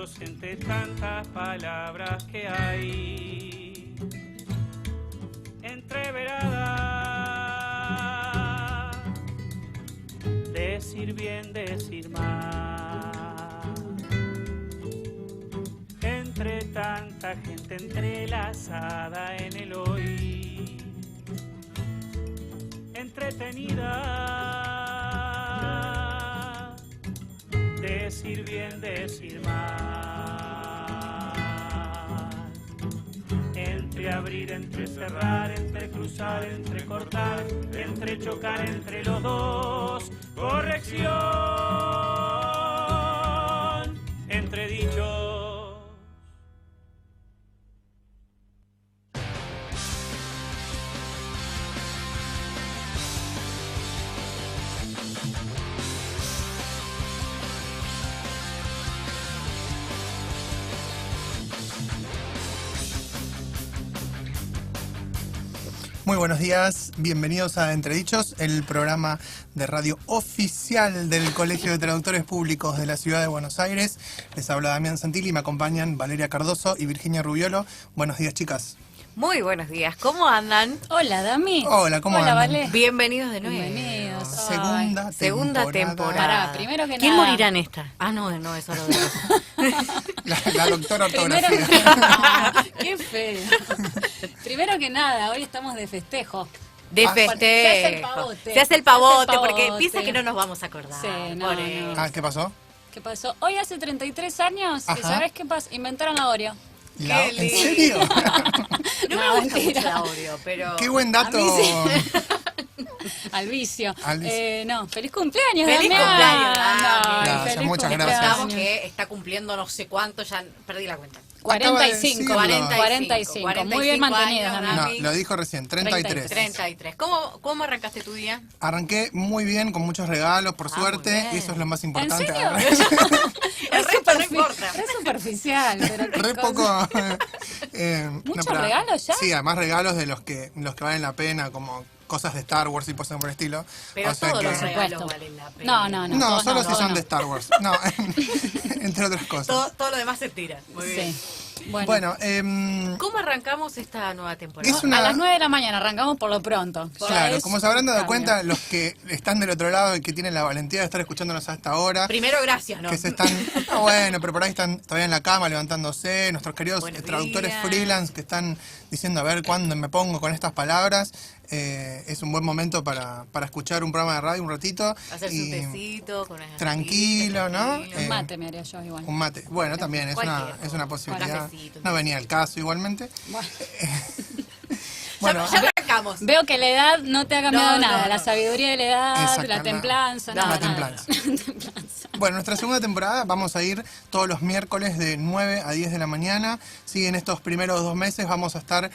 dichos entre tantas palabras que hay. Entreverada, decir bien, decir mal. Entre tanta gente entrelazada en el hoy. Entretenida, decir bien, decir mal. Entre abrir, entre cerrar, entre cruzar, entre cortar, entre chocar entre los dos. Corrección, entre dichos. Muy buenos días, bienvenidos a Entredichos, el programa de radio oficial del Colegio de Traductores Públicos de la Ciudad de Buenos Aires. Les habla Damián Santilli y me acompañan Valeria Cardoso y Virginia Rubiolo. Buenos días, chicas. Muy buenos días, ¿cómo andan? Hola, Dami. Hola, ¿cómo andan? Vale. Bienvenidos de nuevo. Bienvenidos. Segunda temporada. Pará, primero que ¿Quién nada. morirá en esta? Ah, no, eso lo digo. La doctora Primero ortografía. Qué feo. Primero que nada, hoy estamos de festejo. De porque se hace el festejo. pavote. Se hace el pavote, porque piensa que no nos vamos a acordar. Sí, no, Por no. eso. Ah, ¿qué pasó? ¿Qué pasó? Hoy hace 33 años, Ajá. ¿sabés qué pasó? Inventaron la Oreo. ¿En lindo. serio? No No, me gusta mentira. mucho la Oreo, pero... Qué buen dato. A mí sí. Al vicio. Al vicio. No, feliz cumpleaños, ¡Feliz Damián. cumpleaños, Dami! Ay, Gracias, feliz muchas cumpleaños. gracias. Contamos que está cumpliendo no sé cuánto, ya perdí la cuenta. 45, Acaba de decirlo. 45. Muy bien mantenidos, años, Damián. No, lo dijo recién, 33. 33. ¿Cómo arrancaste tu día? Arranqué muy bien, con muchos regalos, por Ah, suerte, muy bien. y eso es lo más ¿En importante. serio? El resto no importa. Es superficial, pero qué Re cosa. poco. ¿Muchos pero- regalos ya? Sí, además regalos de los que valen la pena, como cosas de Star Wars y cosas por el estilo. Pero O sea todos que- los regalos supuesto. valen la pena. No. No, todos solo no, si son no. de Star Wars. No, entre otras cosas. Todo lo demás se tira. Muy bien. Sí. Bueno, Bueno, ¿Cómo arrancamos esta nueva temporada? Es una- a las 9 de la mañana arrancamos por lo pronto. Ya claro, es como se habrán dado cambio. cuenta, los que están del otro lado y que tienen la valentía de estar escuchándonos hasta ahora, Primero, gracias, ¿no? que se están, bueno, pero por ahí están todavía en la cama levantándose, nuestros queridos Buenos traductores días. freelance que están diciendo a ver cuándo me pongo con estas palabras. Es un buen momento para escuchar un programa de radio un ratito. Hacerse y un tecito con unas tranquilo, ¿no? tranquilo. Un mate me haría yo igual. Un mate. Bueno, también es Cualquiera. es una posibilidad. Cafecito. No venía al caso igualmente. Bueno, Bueno, ya arrancamos. veo que la edad no te ha cambiado No, nada. no. La sabiduría de la edad, Exacto, la templanza, no, nada, la templanza. nada. Templanza. Bueno, nuestra segunda temporada vamos a ir todos los miércoles de 9 a 10 de la mañana. Sí, en estos primeros 2 meses vamos a estar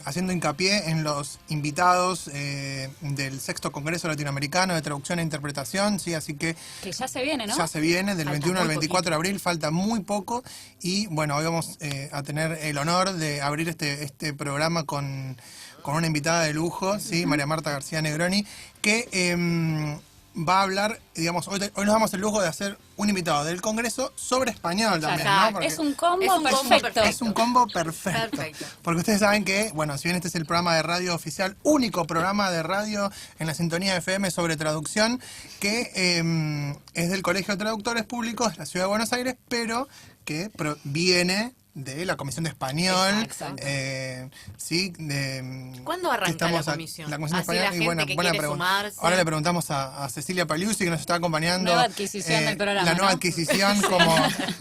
haciendo hincapié en los invitados del Sexto Congreso Latinoamericano de Traducción e Interpretación, sí, así que Que ya se viene, ¿no? ya se viene, del Falta 21 al muy 24 de abril, falta muy poco, y bueno, hoy vamos a tener el honor de abrir este programa con una invitada de lujo, sí, María Marta García Negroni, que va a hablar, digamos, hoy nos damos el lujo de hacer un invitado del Congreso sobre español también, ¿no? Porque Es un combo Es un combo perfecto. perfecto. es un combo perfecto. Perfecto. Porque ustedes saben que, bueno, si bien este es el programa de radio oficial, único programa de radio en la sintonía FM sobre traducción, que es del Colegio de Traductores Públicos de la Ciudad de Buenos Aires, pero que viene de la Comisión de Español. Exacto. Sí, ¿Cuándo arranca estamos la comisión? La Comisión Así de la Español. gente que quiere sumarse. Ahora le preguntamos a Cecilia Paliusi, que nos está acompañando. Nueva adquisición del programa, La nueva ¿no? adquisición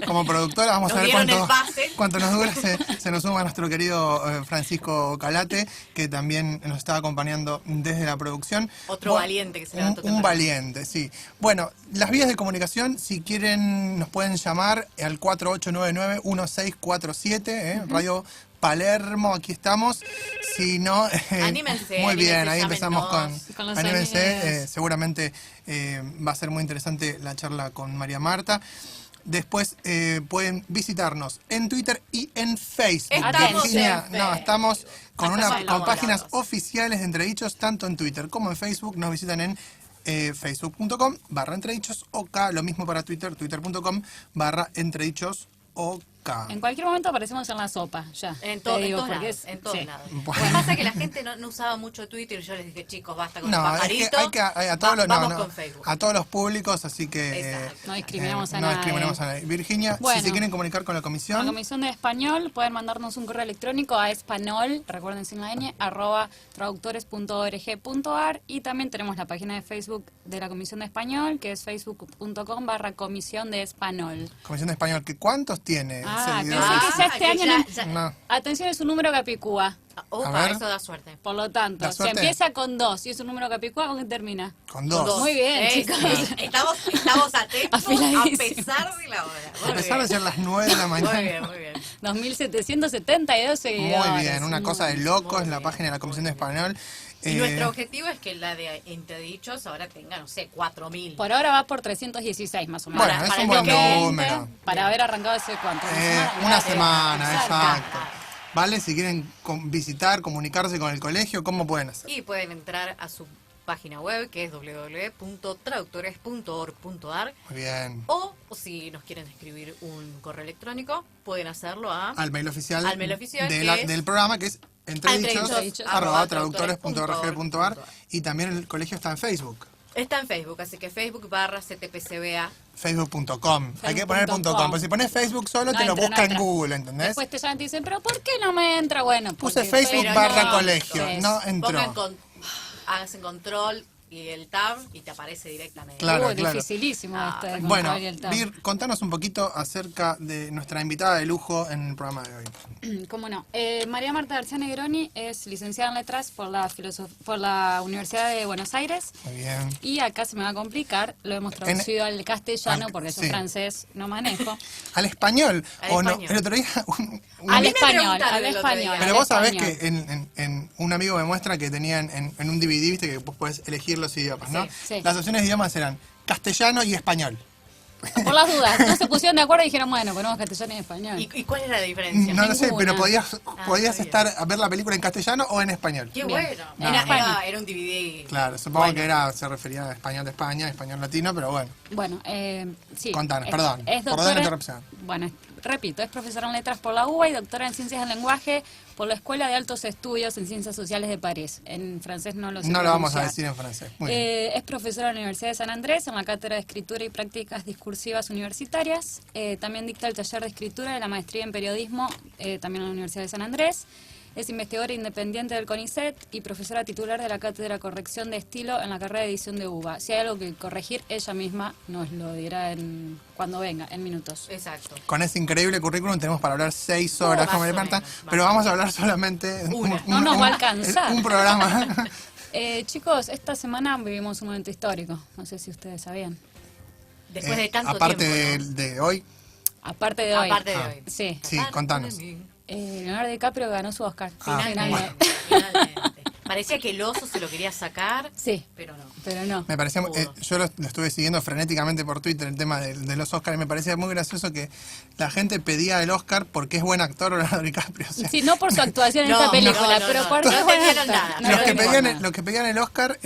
como productora. Vamos Nos a ver dieron el pase. cuánto nos dura. Se nos suma nuestro querido Francisco Calate, que también nos está acompañando desde la producción. Otro valiente que se levantó Un temprano. valiente, sí. Bueno, las vías de comunicación, si quieren, nos pueden llamar al 4899-1647, Radio Palermo, aquí estamos. Si no, Anímense, muy bien, anímense, ahí empezamos llámenos. Con los anímense, sonidos. seguramente va a ser muy interesante la charla con María Marta. Después pueden visitarnos en Twitter y en Facebook. Estamos Virginia, en no, Facebook. estamos con Estamos con páginas elaborados. oficiales de Entredichos, tanto en Twitter como en Facebook. Nos visitan en Facebook.com/entredichosok, lo mismo para Twitter, twitter.com/entredichosok. En cualquier momento aparecemos en la sopa, ya. En, te digo, todos porque lados, en todos sí. lados. Bueno. Lo que pasa es que la gente no usaba mucho Twitter y yo les dije, chicos, basta con el No, es pajarito. que hay que a todos los, vamos no, con Facebook. a todos los públicos, así que Exacto. No discriminamos a no nadie. discriminamos a nadie. Virginia, Bueno. si se quieren comunicar con la La comisión, Comisión de Español pueden mandarnos un correo electrónico a español, recuerden sin la ñ, @traductores.org.ar, y también tenemos la página de Facebook de la Comisión de Español, que es facebook.com/Comisión de Español. Comisión de Español, que ¿cuántos tiene? Pensé que ya este año No. Atención, es un número capicúa. A Opa, ver. eso da suerte. Por lo tanto, ¿La si suerte? empieza con 2 y es un número capicúa, ¿con qué termina? Con dos. Muy bien, chicos. Estamos atentos a Afiladísimos. pesar de la hora. Muy A pesar de bien. ser las 9 de la mañana. Muy bien, muy bien. 2.772 seguidores. Muy bien, una cosa de locos Muy en la bien, página de la Comisión de muy bien. Español. Y nuestro objetivo es que la de Entredichos ahora tenga, no sé, 4.000. Por ahora va por 316 más o menos. Bueno, es para un el buen 2020, número. Para haber arrancado ese cuánto. Una semana, Exacto. exacto. ¿Vale? Si quieren visitar, comunicarse con el colegio, ¿cómo pueden hacer? Y pueden entrar a su página web, que es www.traductores.org.ar, Muy bien. o si nos quieren escribir un correo electrónico, pueden hacerlo a Al mail oficial, Al mail oficial, de que es del programa, que es entredichos@traductores.org.ar, @traductores.org.ar. y también el colegio está en Facebook. Está en Facebook, así que Facebook/CTPCBA. Facebook.com. Hay que poner Facebook.com. .com, porque si pones Facebook solo No te lo entra, busca no en entra. Google, ¿entendés? Después te llaman y te dicen, pero ¿por qué no me entra? Bueno, Puse porque Facebook Pero barra no, colegio, sí. no entró. Hacen control y el tab y te aparece directamente. Claro, Uy, claro. dificilísimo esto de Bueno, control y el tab. Vir, contanos un poquito acerca de nuestra invitada de lujo en el programa de hoy. ¿Cómo no? María Marta García Negroni es licenciada en Letras por la Universidad de Buenos Aires. Muy bien. Y acá se me va a complicar, lo hemos traducido al castellano porque yo sí. francés no manejo. ¿Al español? Al ¿O no? español. El otro día... A Al mí me español, preguntaron al el otro día. español. Pero al vos sabés español. que en un amigo me muestra que tenían en un DVD, viste, que vos podés elegir los idiomas, ¿no? Sí, sí. Las opciones de idiomas eran castellano y español. Por las dudas, no se pusieron de acuerdo y dijeron, bueno, ponemos castellano y español. ¿Y cuál era la diferencia? No lo sé, Ninguna. pero podías está estar a ver la película en castellano o en español. Qué Bien. bueno. No, Era un DVD. Claro, supongo Bueno. que se refería a español de España, español latino, pero bueno. Bueno, sí. Contanos, perdón, Es por doctora, la interrupción. Bueno, repito, es profesora en letras por la UBA y doctora en ciencias del lenguaje por la Escuela de Altos Estudios en Ciencias Sociales de París. En francés no lo sé No lo vamos a pronunciar. decir en francés. Muy bien. Es profesora en la Universidad de San Andrés en la Cátedra de Escritura y Prácticas Discursivas Universitarias. También dicta el taller de escritura de la maestría en periodismo, también en la Universidad de San Andrés. Es investigadora independiente del CONICET y profesora titular de la Cátedra de Corrección de Estilo en la carrera de edición de UBA. Si hay algo que corregir, ella misma nos lo dirá cuando venga, en minutos. Exacto. Con ese increíble currículum tenemos para hablar 6 horas, más como o le Marta, menos, pero vamos a hablar solamente No nos va a alcanzar. un programa. Chicos, esta semana vivimos un momento histórico. No sé si ustedes sabían. Después de tanto aparte tiempo. ¿no? de hoy. Aparte de hoy. Aparte de hoy. Sí. Sí, Aparte contanos. de mí. Leonardo DiCaprio ganó su Oscar. Finalmente. Finalmente. Parecía que el oso se lo quería sacar, Sí, pero no. pero no. Me parecía, Pudo. yo lo estuve siguiendo frenéticamente por Twitter, el tema de los Oscars, y me parecía muy gracioso que la gente pedía el Oscar porque es buen actor Leonardo DiCaprio. O sea, Sí, no por su actuación en No, esta película, no, pero no. porque No es buen entendieron actor. nada. No los, que entendieron pedían, nada. los que pedían el Oscar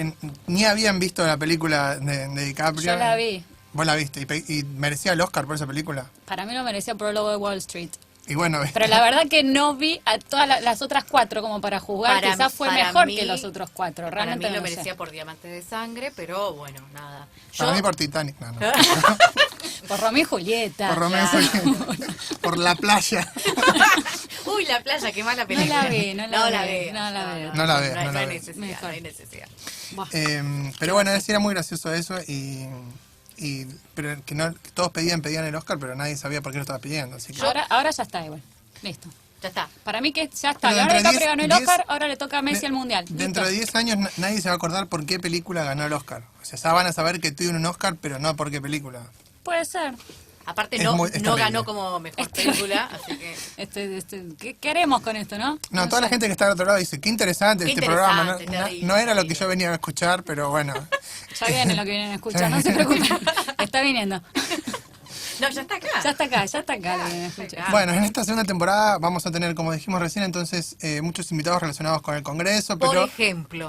ni habían visto la película de DiCaprio. Yo la vi. Vos la viste y merecía el Oscar por esa película. Para mí lo merecía por el lobo de Wall Street. Y bueno, Pero la verdad que no vi a todas las otras 4 como para jugar. Quizás fue para mejor mí- que los otros 4. Para Realmente mí lo no sé. merecía por Diamantes de Sangre, pero bueno, nada. para Yo- mí por Titanic, no. Por Romeo y Julieta. Por Romeo y claro. Julieta. Por la playa. Uy, la playa, qué mala No película. la vi, no la vi, veas. no la veo. No la veas, No, no la hay veas. necesidad, Mejor. no hay necesidad. Buah. Pero bueno, era muy gracioso eso pero que todos pedían el Oscar, pero nadie sabía por qué lo estaba pidiendo. Así que, Ahora ya está igual. Listo. Ya está. Para mí que ya está. Pero Leonardo dentro de DiCaprio ganó el 10, Oscar, ahora le toca a Messi el Mundial. Dentro de Listo. 10 años nadie se va a acordar por qué película ganó el Oscar. O sea, ya van a saber que tuvo un Oscar, pero no por qué película. Puede ser. Aparte Es no, muy- es no terrible. ganó como mejor película, así que... ¿Qué haremos con esto, no? No, toda la sé. gente que está al otro lado dice, qué interesante Qué este programa. interesante, terrible, No era lo que terrible. yo venía a escuchar, pero bueno. Ya viene lo que vienen a escuchar, no se preocupen. Está viniendo. No, ya está acá. Ya está acá. Lo que me escucha. Ah. Bueno, en esta segunda temporada vamos a tener, como dijimos recién, entonces muchos invitados relacionados con el Congreso, pero...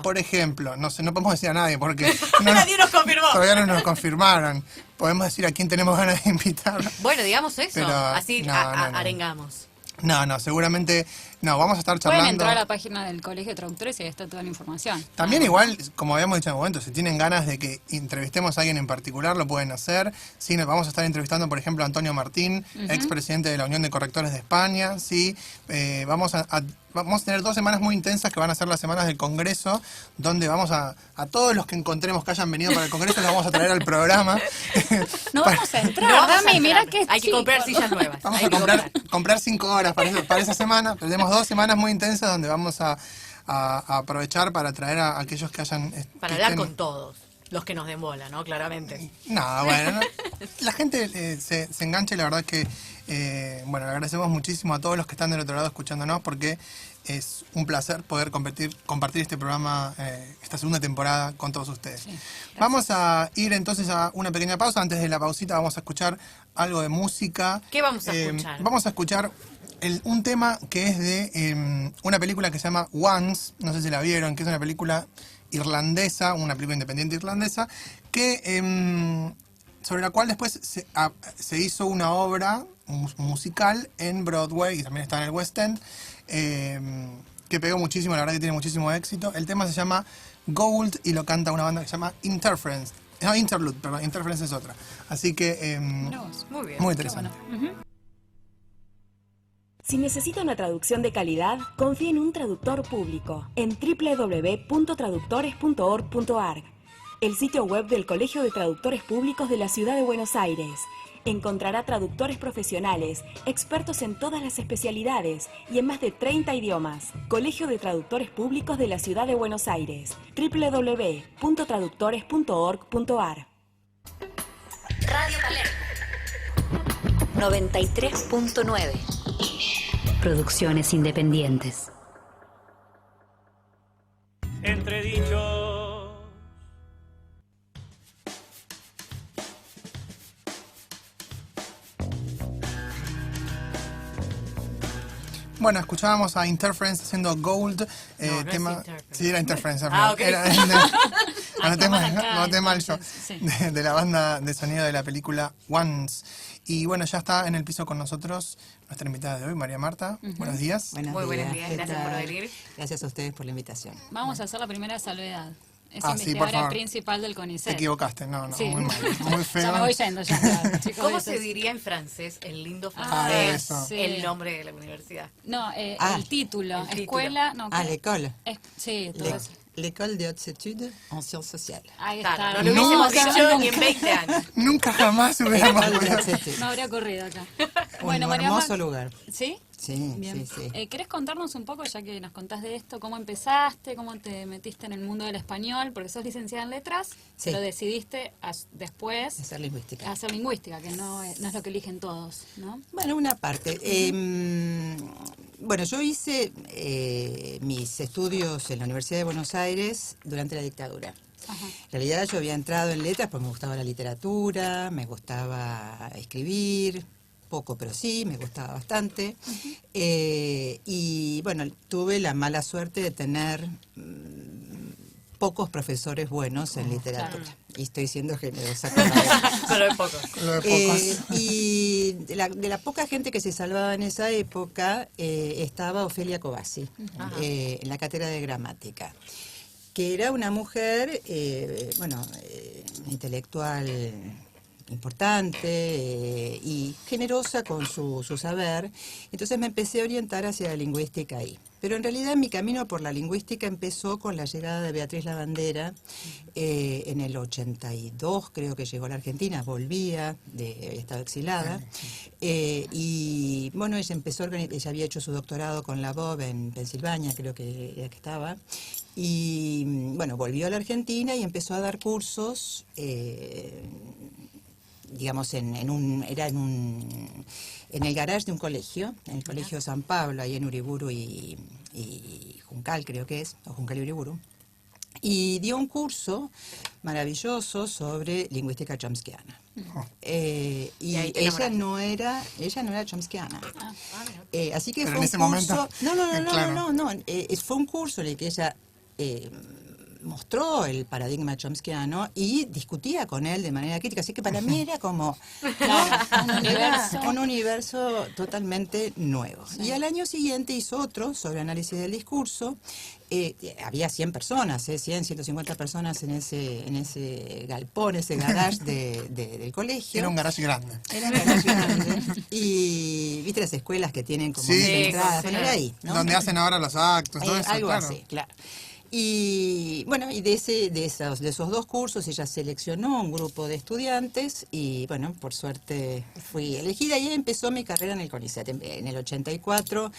Por ejemplo. no sé, no podemos decir a nadie porque Nadie nos confirmó. todavía no nos confirmaron. Podemos decir a quién tenemos ganas de invitar. Bueno, digamos eso. Pero, así no. arengamos. No, seguramente no, vamos a estar Pueden charlando. entrar a la página del Colegio de Traductores y ahí está toda la información. También igual, como habíamos dicho en el momento, si tienen ganas de que entrevistemos a alguien en particular, lo pueden hacer. Sí, nos vamos a estar entrevistando, por ejemplo, a Antonio Martín, expresidente de la Unión de Correctores de España. Sí, vamos a tener 2 semanas muy intensas que van a ser las semanas del Congreso, donde vamos a todos los que encontremos que hayan venido para el Congreso, los vamos a traer al programa. No vamos a entrar, No vamos a Dami, mira entrar. que Hay que comprar sillas nuevas. Vamos Hay a que comprar 5 horas para esa semana. Tenemos 2 semanas muy intensas donde vamos a aprovechar para traer a aquellos que hayan... Para hablar con todos. Los que nos den bola, ¿no? Claramente. No, bueno, la gente se engancha y la verdad es que, bueno, le agradecemos muchísimo a todos los que están del otro lado escuchándonos porque es un placer poder compartir este programa, esta segunda temporada con todos ustedes. Sí, vamos a ir entonces a una pequeña pausa. Antes de la pausita vamos a escuchar algo de música. ¿Qué vamos a escuchar? Vamos a escuchar un tema que es de una película que se llama Once, no sé si la vieron, que es una película irlandesa, una película independiente irlandesa, que sobre la cual después se hizo una obra musical en Broadway y también está en el West End, que pegó muchísimo, la verdad que tiene muchísimo éxito. El tema se llama Gold y lo canta una banda que se llama Interference. No, Interlude, perdón, Interference es otra. Así que muy bien, muy interesante. Si necesita una traducción de calidad, confíe en un traductor público en www.traductores.org.ar, el sitio web del Colegio de Traductores Públicos de la Ciudad de Buenos Aires. Encontrará traductores profesionales, expertos en todas las especialidades y en más de 30 idiomas. Colegio de Traductores Públicos de la Ciudad de Buenos Aires. www.traductores.org.ar. Radio Palermo 93.9. Producciones independientes. Entredichos. Bueno, escuchábamos a Interference haciendo Gold, No tema... es Interference. Sí, era Interference. Ok. Anoté mal yo, Sí. de la banda de sonido de la película Once. Y bueno, ya está en el piso con nosotros nuestra invitada de hoy, María Marta. Buenos días. Muy buenos días, ¿Qué gracias por tal? venir. Gracias a ustedes por la invitación. Vamos a hacer la primera salvedad. Es Sí, por investigadora favor. principal del Te CONICET. equivocaste, no, Sí. muy mal, muy feo. Ya me voy yendo, ya. Chicos, ¿Cómo esto se es- diría en francés el lindo Ah, francés? eso. Sí. El nombre de la universidad. No, Ah, el título. el título. Escuela. No, ¿qué? L'école. Sí, todo eso. L'école de hautes études en sciences sociales. Ahí Claro, está. no lo hubiésemos Nunca, dicho ni en 20 años. Nunca jamás hubiéramos L'école de podido. hautes études. No habría ocurrido acá. Un hermoso lugar. ¿Sí? Sí, Bien. sí, sí. ¿Querés contarnos un poco, ya que nos contás de esto, cómo empezaste, cómo te metiste en el mundo del español? Porque sos licenciada en letras, Sí. pero decidiste después Hacer lingüística. hacer lingüística, que no es lo que eligen todos, ¿no? Bueno, una parte. Bueno, yo hice mis estudios en la Universidad de Buenos Aires durante la dictadura. Ajá. En realidad yo había entrado en letras porque me gustaba la literatura, me gustaba escribir, poco pero sí, me gustaba bastante. Y bueno, tuve la mala suerte de tener pocos profesores buenos en literatura. Y estoy siendo generosa con la Pero hay pocos. Lo de pocos. y de la poca gente que se salvaba en esa época, estaba Ofelia Cobasi, en la cátedra de gramática, que era una mujer, intelectual importante y generosa con su saber. Entonces me empecé a orientar hacia la lingüística ahí. Pero en realidad mi camino por la lingüística empezó con la llegada de Beatriz Lavandera en el 82, creo que llegó a la Argentina, había estado exilada. Y bueno, ella empezó, ella había hecho su doctorado con la Bob en Pensilvania, creo que era que estaba. Y bueno, volvió a la Argentina y empezó a dar cursos, digamos, en el garage de un colegio, en el Colegio San Pablo, ahí en Uriburu y Juncal, creo que es, o Juncal y Uriburu. y dio un curso maravilloso sobre lingüística chomskiana. Y ahí te ella enamoraste. no era chomskiana. Así que Pero fue en un ese curso. momento, claro. No. Fue un curso en el que ella mostró el paradigma chomskiano y discutía con él de manera crítica. Así que para mí era como un universo totalmente nuevo. Sí. Y al año siguiente hizo otro sobre análisis del discurso. Había 100 personas, 100, 150 personas en ese galpón, ese garage del colegio. Era un garage grande. Era un garage grande. Y viste las escuelas que tienen como entradas, bueno, era ahí, ¿no? Donde hacen ahora los actos, todo eso, algo claro. así, claro. Y bueno, y de esos dos cursos ella seleccionó un grupo de estudiantes y bueno, por suerte fui elegida y ahí empezó mi carrera en el CONICET. En el 84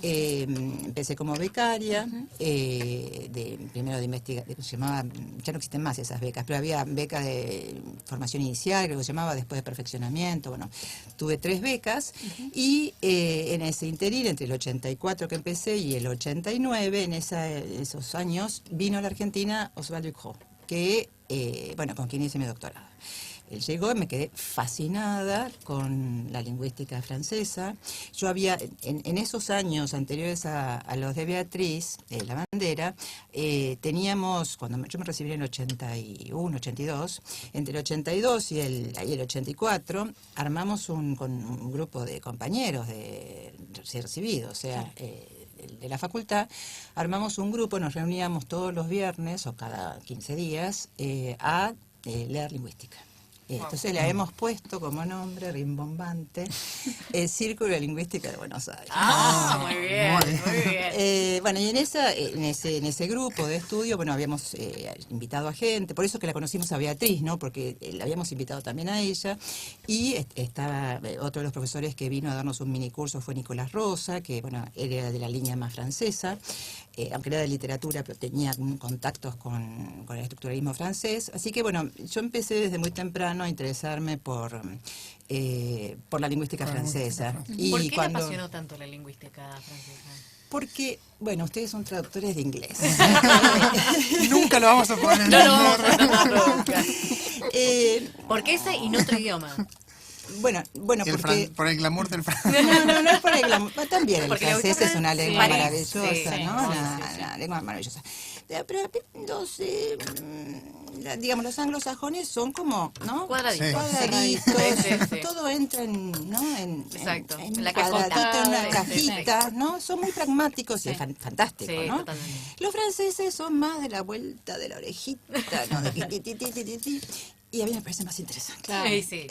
empecé como becaria, primero de investigación, se llamaba, ya no existen más esas becas, pero había beca de formación inicial, creo que se llamaba, después de perfeccionamiento, bueno, tuve 3 becas y en ese interín, entre el 84 que empecé y el 89, en esos años, vino a la Argentina Osvaldo Ducrot, que, con quien hice mi doctorado. Él llegó y me quedé fascinada con la lingüística francesa. Yo había, en esos años anteriores a los de Beatriz Labandera, teníamos, cuando yo me recibí en el 81, 82, entre el 82 y el 84, armamos con un grupo de compañeros de recién recibidos, o sea, de la facultad, armamos un grupo, nos reuníamos todos los viernes o cada 15 días a leer lingüística. Entonces le habíamos puesto como nombre rimbombante el Círculo de Lingüística de Buenos Aires. Muy bien, muy bien. Y en ese grupo de estudio, bueno, habíamos invitado a gente, por eso que la conocimos a Beatriz, ¿no? Porque la habíamos invitado también a ella, y estaba otro de los profesores que vino a darnos un minicurso fue Nicolás Rosa, que, bueno, él era de la línea más francesa, aunque era de literatura, pero tenía contactos con el estructuralismo francés, así que, bueno, yo empecé desde muy temprano a interesarme por la lingüística francesa. Y ¿Por qué te apasionó tanto la lingüística francesa? Porque, bueno, ustedes son traductores de inglés. Nunca lo vamos a poder No entender. lo vamos a entender nunca. ¿Por qué ese y no otro idioma? Bueno, porque... Por el glamour del francés. No es por el glamour. También el Porque francés es una lengua maravillosa, sí, ¿no? sí, Una lengua maravillosa. Pero los anglosajones son como, ¿no? Cuadraditos. Cuadraditos. Sí. Todo entra en Exacto. en La un cuadradito, cajita. en una Sí, cajita, ¿no? Son muy pragmáticos y es fantástico, Sí, ¿no? totalmente. Los franceses son más de la vuelta de la orejita, ¿no? Y a mí me parece más interesante. Claro. Sí.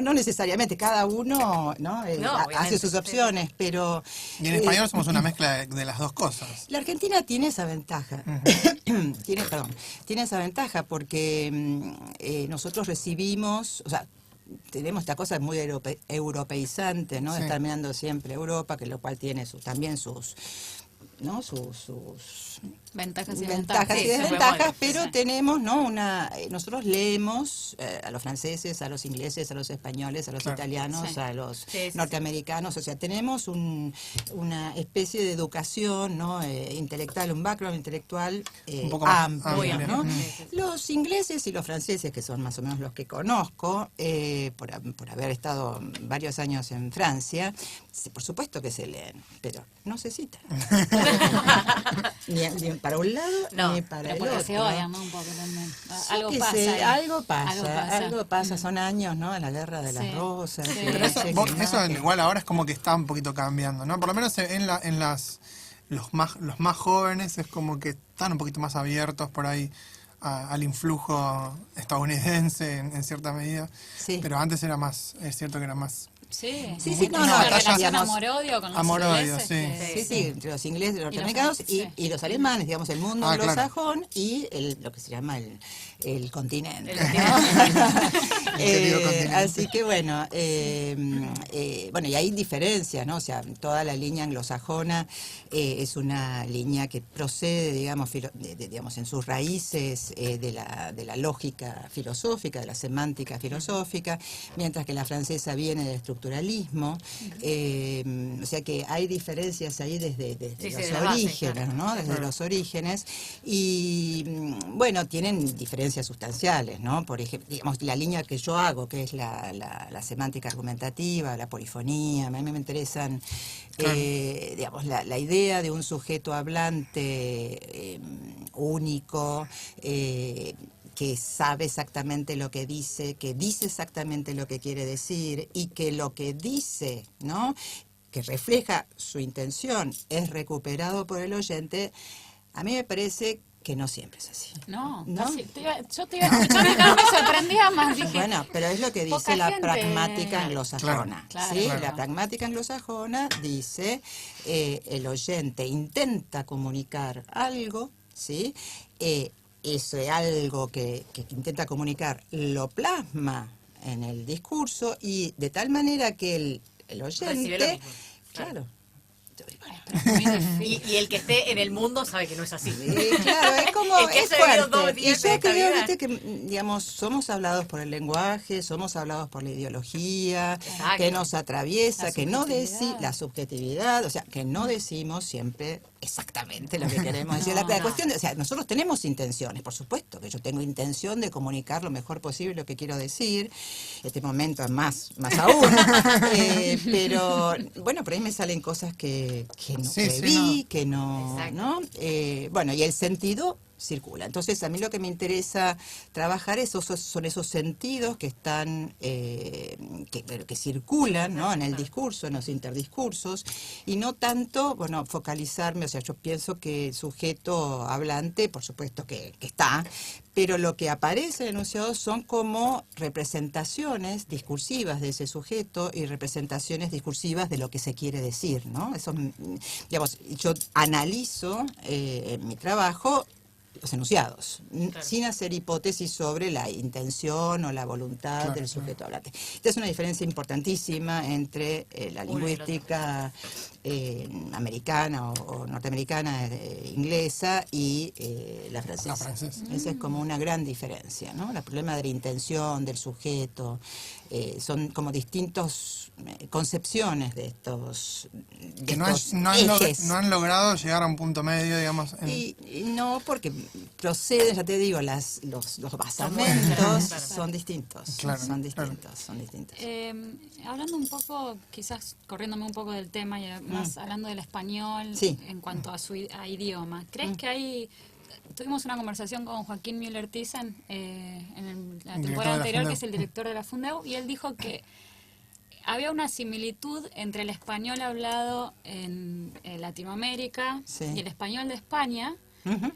No necesariamente, cada uno, ¿no? Obviamente, hace sus sí. opciones, pero... Y en español somos una mezcla de las dos cosas. La Argentina tiene esa ventaja, tiene esa ventaja porque nosotros recibimos, o sea, tenemos esta cosa muy europeizante, ¿no? De estar mirando siempre a Europa, que lo cual tiene también sus Ventajas y ventajas y Sí, desventajas, sí. pero tenemos, ¿no? Nosotros leemos a los franceses, a los ingleses, a los españoles, a los italianos, Sí. a los Sí. norteamericanos, o sea, tenemos una especie de educación, ¿no? Intelectual, un background intelectual Un poco más amplio, amplio, ¿no? sí. Los ingleses y los franceses, que son más o menos los que conozco, por haber estado varios años en Francia, por supuesto que se leen, pero no se citan. ni para un lado ni para Pero el porque otro. se odian, ¿no? Un poco también. Yo qué Algo pasa. sé, ahí. algo pasa, son años, ¿no? La guerra de las Sí. rosas. Sí. y Pero no eso, sé vos- qué eso más. igual ahora es como que está un poquito cambiando, ¿no? Por lo menos los más jóvenes es como que están un poquito más abiertos por ahí al influjo estadounidense en cierta medida. Sí. Pero antes es cierto que era más... Sí, Sí, no, una acá relación digamos- amor-odio con los Amor-odio, ingleses. sí. que- Sí, entre los ingleses, los norteamericanos franceses, y los alemanes, digamos, el mundo Ah, claro. anglosajón y lo que se llama el continente. El ¿no? querido continente. Así que bueno, bueno, y hay diferencias, ¿no? O sea, toda la línea anglosajona es una línea que procede, digamos, digamos en sus raíces de la lógica filosófica, de la semántica filosófica, mientras que la francesa viene del estructuralismo. O sea que hay diferencias ahí desde los orígenes, ¿no? Desde los orígenes. Y bueno, tienen diferencias sustanciales, ¿no? Por ejemplo, digamos, la línea que yo hago, que es la semántica argumentativa, la polifonía, a mí me interesan, digamos, la idea de un sujeto hablante único, que sabe exactamente lo que dice exactamente lo que quiere decir, y que lo que dice, ¿no?, que refleja su intención, es recuperado por el oyente. A mí me parece que no siempre es así. No, ¿no? Yo te iba a escuchar y cada vez me sorprendía más. Dije, Bueno, pero es lo que dice poca la gente. pragmática anglosajona. Claro, ¿sí? claro. La pragmática anglosajona dice, el oyente intenta comunicar algo, ¿sí? Ese algo que intenta comunicar lo plasma en el discurso, y de tal manera que el Recibe lo oyente... mismo. Claro. Y el que esté en el mundo sabe que no es así. Claro, es como, El que es se ha vivido fuerte. 2 Y días de yo esta creo, vida. viste, que, digamos, somos hablados por el lenguaje, somos hablados por la ideología, Exacto. que nos atraviesa, La que no subjetividad. la subjetividad, o sea, que no decimos siempre exactamente lo que queremos decir. No, La no. cuestión, o sea, nosotros tenemos intenciones, por supuesto, que yo tengo intención de comunicar lo mejor posible lo que quiero decir. Este momento es más aún. Pero, bueno, por ahí me salen cosas que no Sí, sí, preví, no. que no, Exacto. ¿no? Bueno, y el sentido circula. Entonces, a mí lo que me interesa trabajar son esos sentidos que están, que circulan, ¿no?, en el discurso, en los interdiscursos, y no tanto, bueno, focalizarme, o sea, yo pienso que el sujeto hablante, por supuesto que está, pero lo que aparece en el enunciado son como representaciones discursivas de ese sujeto y representaciones discursivas de lo que se quiere decir, ¿no? Eso, digamos, yo analizo en mi trabajo los enunciados, Claro. sin hacer hipótesis sobre la intención o la voluntad Claro, del sujeto hablante. Esta es una diferencia importantísima entre la Uno y el lingüística americana o norteamericana, inglesa, y la francesa. La francesa. Esa es como una gran diferencia, ¿no? El problema de la intención del sujeto, son como distintas concepciones de estos, Que ejes. no han logrado llegar a un punto medio, digamos. Y no, porque proceden, ya te digo, los basamentos Claro. son distintos. Claro, son claro. distintos, son distintos. Hablando un poco, quizás corriéndome un poco del tema y además hablando del español Sí. en cuanto a idioma, ¿crees que hay... Tuvimos una conversación con Joaquín Müller-Thyssen en la Director de temporada la anterior, Fundeu. que es el director de la Fundeu, y él dijo que había una similitud entre el español hablado en Latinoamérica Sí. y el español de España, Ujú.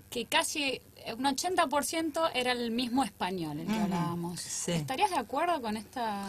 que casi un 80% era el mismo español el que Ujú. hablábamos. Sí. ¿Estarías de acuerdo con esta...?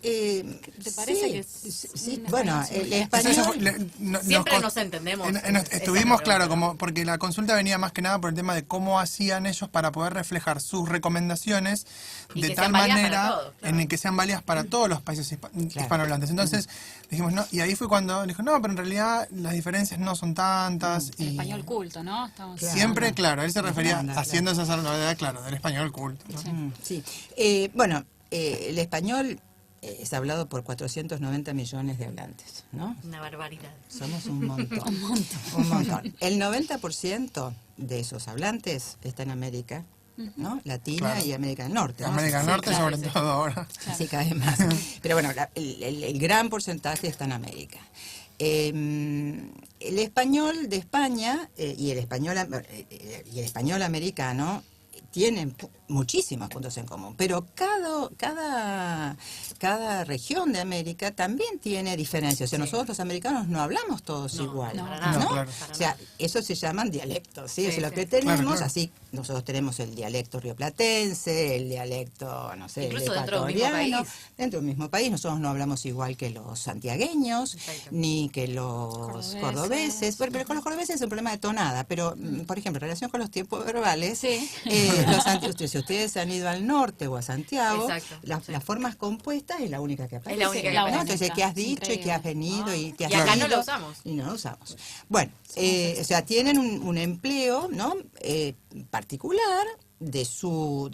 ¿Te parece que es sí, un bueno, español el similar? español... Siempre nos entendemos. Estuvimos, Esa claro, es la como porque la consulta venía más que nada por el tema de cómo hacían ellos para poder reflejar sus recomendaciones Y de que tal sean válidas manera para todos, claro. en el que sean válidas para todos los países hispanohablantes. Entonces dijimos, no, y ahí fue cuando dijo, no, pero en realidad las diferencias no son tantas. El y español culto, ¿no? Estamos... Claro. siempre, claro, él se refería, Claro. haciendo esa salvedad, claro, del español culto. ¿no? Sí. Bueno, el español es hablado por 490 millones de hablantes, ¿no? Una barbaridad. Somos un montón. Un montón. El 90% de esos hablantes está en América, ¿no? Latina Claro. y América del Norte. ¿no? América del Sí, Norte, claro, sobre todo ahora. sí, cada vez más. Pero bueno, el gran porcentaje está en América. El español de España y el español americano tienen muchísimos puntos en común, pero cada región de América también tiene diferencias. O sea, Sí. nosotros los americanos no hablamos todos No, igual, no, ¿no? para nada. No, claro. O sea, eso se llaman dialectos, ¿sí? Sí, O sea, lo sí. que tenemos, Claro, claro. así, nosotros tenemos el dialecto rioplatense, el dialecto, no sé, Incluso el dentro de un mismo ecuatoriano. país. Dentro del mismo país, nosotros no hablamos igual que los santiagueños, Exacto. ni que los cordobeses. Pero con los cordobeses es un problema de tonada, pero, por ejemplo, en relación con los tiempos verbales, Sí. si ustedes han ido al norte o a Santiago, Exacto, las formas compuestas es la única que aparece. Es la única que ¿no? aparece. Entonces, ¿qué has dicho y Increíble. qué has venido y te has Y acá no ido? lo usamos. Y no lo usamos. Bueno, o sea, tienen un empleo, ¿no? Particular de su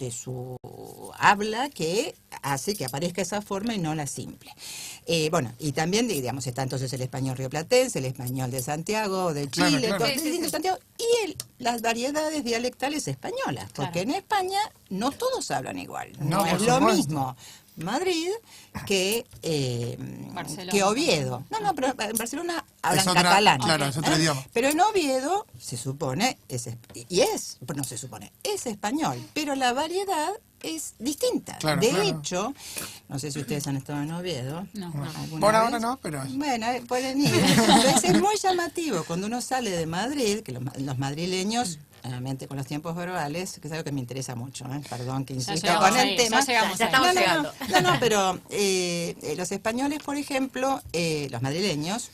habla que hace que aparezca esa forma y no la simple. Bueno, y también, digamos, está entonces el español rioplatense, el español de Santiago, de Claro, Chile, claro. todo, de Santiago, y las variedades dialectales españolas, porque en España no todos hablan igual. No, No, por es lo supuesto. mismo Madrid que Barcelona. que Oviedo. No, pero en Barcelona hablan Es otra- catalán. claro, es otro idioma. Pero en Oviedo se supone, pues no se supone, es español, pero la variedad es distinta. Claro, de claro. hecho, no sé si ustedes han estado en Oviedo. No. ¿alguna Por ahora vez? no, pero... Bueno, pueden ir. Entonces, es muy llamativo cuando uno sale de Madrid, que los madrileños, nuevamente con los tiempos verbales, que es algo que me interesa mucho, perdón que insisto llegamos con el ahí, tema. ya llegamos Ya ahí. estamos No, llegando. No, pero los españoles, por ejemplo, los madrileños,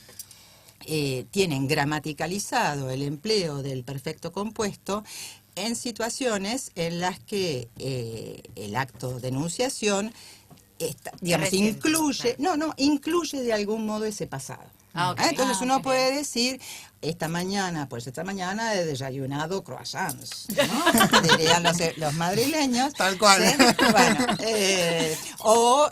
tienen gramaticalizado el empleo del perfecto compuesto en situaciones en las que el acto de enunciación digamos, Reciente, incluye, incluye de algún modo ese pasado. Ah, ok. Entonces Ah, uno ok. puede decir, esta mañana he desayunado croissants, ¿no? Dirían los madrileños. Tal cual. ¿sí? Bueno,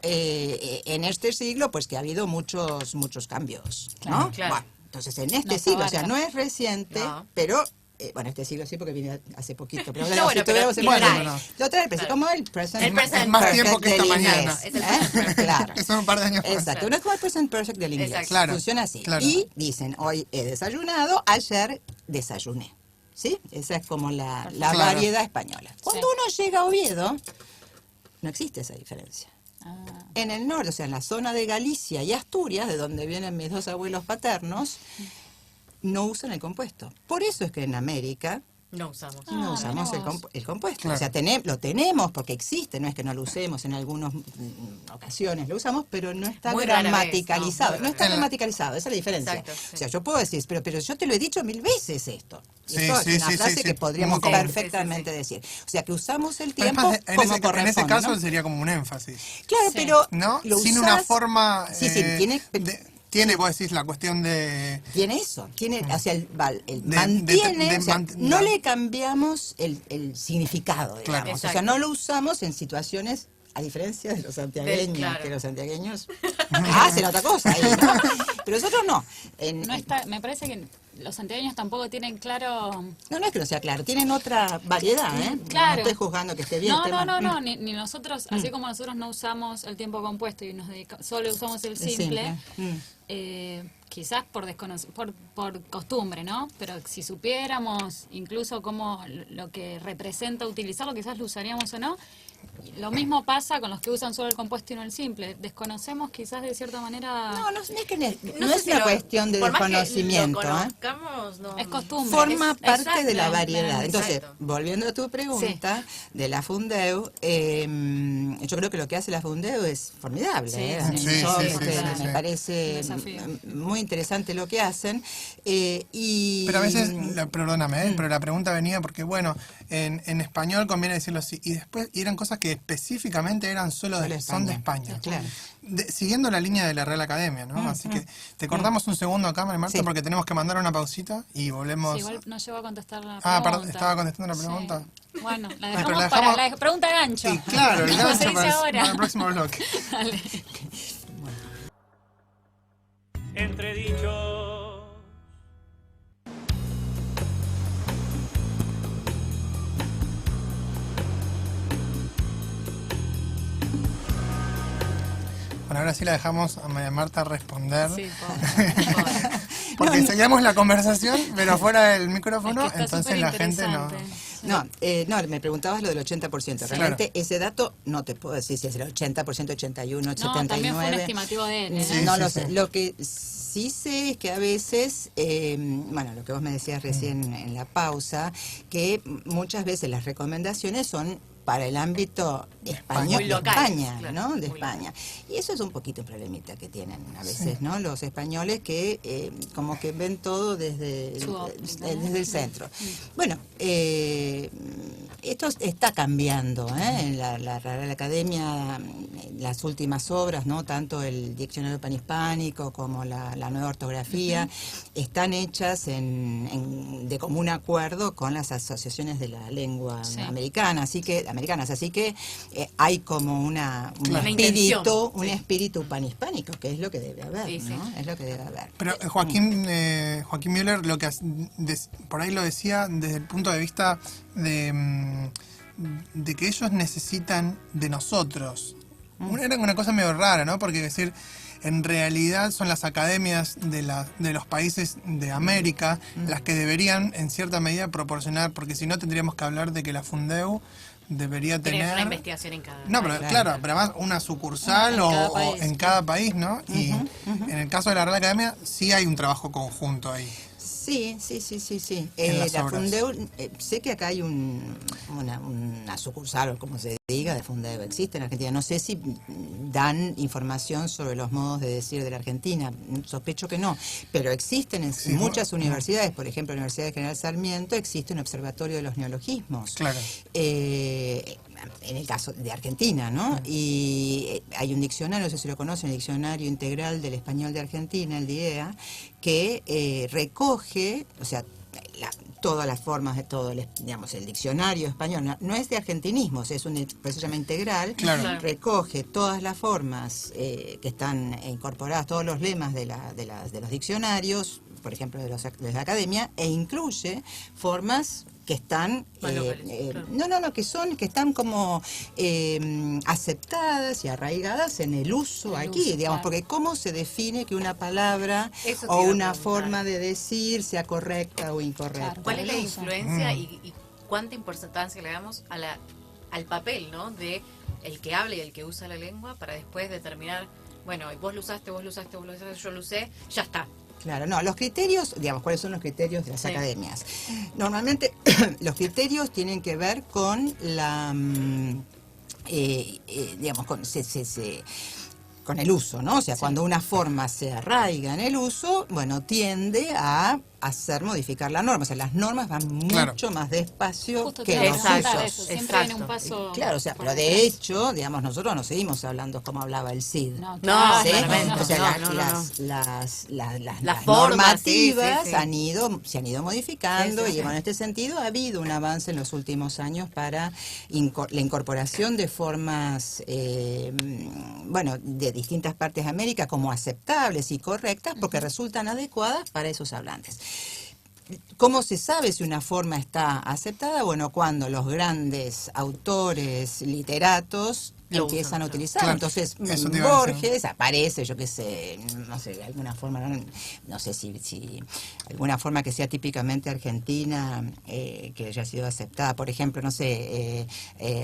en este siglo, pues que ha habido muchos cambios, ¿no? Claro. Bueno, entonces en este Nos siglo, o sea, abarca. no es reciente, No. pero... bueno, este siglo sí, porque vine hace poquito. Pero No, bueno, si tuviéramos pero en tiene presente- ahí. Yo traigo el presente, Claro. como el present El present Es más perfect tiempo que esta del mañana. inglés, Es el ¿eh? Claro. Que son un par de años más. Exacto, no es como el present perfect del inglés. Exacto. Claro, Funciona así. claro. Y dicen, hoy he desayunado, ayer desayuné. ¿Sí? Esa es como la Claro. variedad española. Cuando Sí. uno llega a Oviedo, no existe esa diferencia. Ah, En el norte, o sea, en la zona de Galicia y Asturias, de donde vienen mis dos abuelos paternos, no usan el compuesto. Por eso es que en América No usamos. no Ah, usamos mirá vos. el compuesto. Claro. O sea, lo tenemos porque existe, no es que no lo usemos, en algunas ocasiones lo usamos, pero no está Muy rara vez, gramaticalizado. no, muy No está rara vez. gramaticalizado, esa es la diferencia. Exacto, sí. O sea, yo puedo decir, pero yo te lo he dicho 1000 veces esto. Sí, Esto sí, es una sí, frase sí, que sí. podríamos Muy común. perfectamente decir. O sea, que usamos el Pero tiempo además, como en corresponde. ese caso ¿no? sería como un énfasis, Claro, Sí. pero ¿no? lo Sin usás- una forma... Sí, tiene... tiene, vos decís, la cuestión de... Tiene eso, o sea, el De- mantiene, de o sea, mant- no da- le cambiamos el significado, digamos. Claro. O sea, Exacto. no lo usamos en situaciones, a diferencia de los santiagueños, Claro. que los santiagueños hacen otra cosa ahí, ¿no? Pero nosotros no. no está, me parece que los santiagueños tampoco tienen claro. No es que no sea claro, tienen otra variedad, ¿eh? Claro. No estoy juzgando que esté bien. No, el tema. no, ni nosotros, así como nosotros no usamos el tiempo compuesto y solo usamos el simple, quizás por costumbre, ¿no? Pero si supiéramos incluso cómo lo que representa utilizarlo, quizás lo usaríamos o no. Lo mismo pasa con los que usan solo el compuesto y no el simple. Desconocemos quizás de cierta manera. No es que no sé es si una lo- cuestión de por más que desconocimiento, lo ¿eh? conozcamos, no. Es costumbre. Forma es- parte exacto, de la es- variedad. Entonces, exacto. volviendo a tu pregunta de la Fundeu, yo creo que lo que hace la Fundeu es formidable. Sí, ¿eh? sí, sí, Yo, sí, me sí. parece Un desafío. muy interesante lo que hacen. Y Pero a veces, perdóname, pero la pregunta venía porque, bueno, en español conviene decirlo así, y después eran cosas que específicamente eran Solo son de España. Claro. Siguiendo la línea de la Real Academia, ¿no? Así que te cortamos un segundo acá, María Marta, Sí. porque tenemos que mandar una pausita y volvemos. Sí, igual no llego a contestar la Ah, pregunta. perdón, estaba contestando la Sí. pregunta. Bueno, la pero dejamos la para dejamos- la pregunta gancho. Sí, claro, el Como gancho se dice ahora. para el próximo bloque. Dale. Entre dichos. Bueno, ahora sí la dejamos a María Marta responder. Sí, pobre. Porque seguíamos la conversación, pero fuera del micrófono, Es que está entonces la gente no... superinteresante. No, me preguntabas lo del 80%. Realmente ese dato no te puedo decir si es el 80%, 81, 79. No, también fue un estimativo de él. ¿eh? Sí, No sí, lo sí. sé. Lo que sí sé es que a veces, bueno, lo que vos me decías recién en la pausa, que muchas veces las recomendaciones son para el ámbito español, Muy de locales, España, claro, ¿no? De muy España. Y eso es un poquito un problemita que tienen a veces, ¿no? Los españoles que como que ven todo desde Su óptica, ¿no? desde el centro. Bueno, Esto está cambiando, ¿eh? La Real Academia, las últimas obras, ¿no? Tanto el Diccionario Panhispánico como la nueva ortografía, están hechas de común acuerdo con las asociaciones de la lengua americanas, así que hay como un espíritu panhispánico, que es lo que debe haber, ¿no? Es lo que debe haber. Pero Joaquín Müller por ahí lo decía desde el punto de vista de que ellos necesitan de nosotros. Era una cosa medio rara, ¿no? Porque decir, en realidad son las academias de los países de América las que deberían en cierta medida proporcionar, porque si no tendríamos que hablar de que la Fundeu debería tener una investigación en cada no, pero claro, pero además una sucursal o en cada país, ¿no? Y en el caso de la Real Academia sí hay un trabajo conjunto ahí. Sí. La Fundeu, sé que acá hay una sucursal, o como se diga, de Fundeu. Existe en Argentina. No sé si dan información sobre los modos de decir de la Argentina. Sospecho que no. Pero existen en muchas universidades, por ejemplo, la Universidad de General Sarmiento, existe un observatorio de los neologismos. Claro. En el caso de Argentina, ¿no? Y hay un diccionario, no sé si lo conocen, el Diccionario Integral del Español de Argentina, el DIEA, que recoge, o sea, todas las formas de todo, digamos, el diccionario español, no es de argentinismos, es se llama integral, recoge todas las formas que están incorporadas, todos los lemas de los diccionarios, por ejemplo, de la academia, e incluye formas que están que están como aceptadas y arraigadas en el uso aquí, digamos, porque cómo se define que una palabra o una forma de decir sea correcta o incorrecta. ¿Cuál es la influencia y cuánta importancia le damos al papel, ¿no? De el que habla y el que usa la lengua para después determinar, bueno, vos lo usaste, yo lo usé, ya está. Claro, no, los criterios, digamos, ¿cuáles son los criterios de las academias? Normalmente los criterios tienen que ver con digamos, con el uso, ¿no? O sea, cuando una forma se arraiga en el uso, bueno, tiende a modificar la norma. O sea, las normas van mucho más despacio que los usos. Siempre viene un paso. Claro, o sea, pero de hecho, digamos, nosotros no seguimos hablando como hablaba el CID. No, ¿sí? O sea, las normativas se han ido modificando y bueno, en este sentido ha habido un avance en los últimos años para la incorporación de formas, bueno, de distintas partes de América como aceptables y correctas porque resultan adecuadas para esos hablantes. ¿Cómo se sabe si una forma está aceptada? Bueno, cuando los grandes autores, literatos, empiezan a utilizar. Claro, entonces, Borges aparece, yo qué sé, no sé, de alguna forma, no sé si alguna forma que sea típicamente argentina, que haya sido aceptada, por ejemplo, no sé,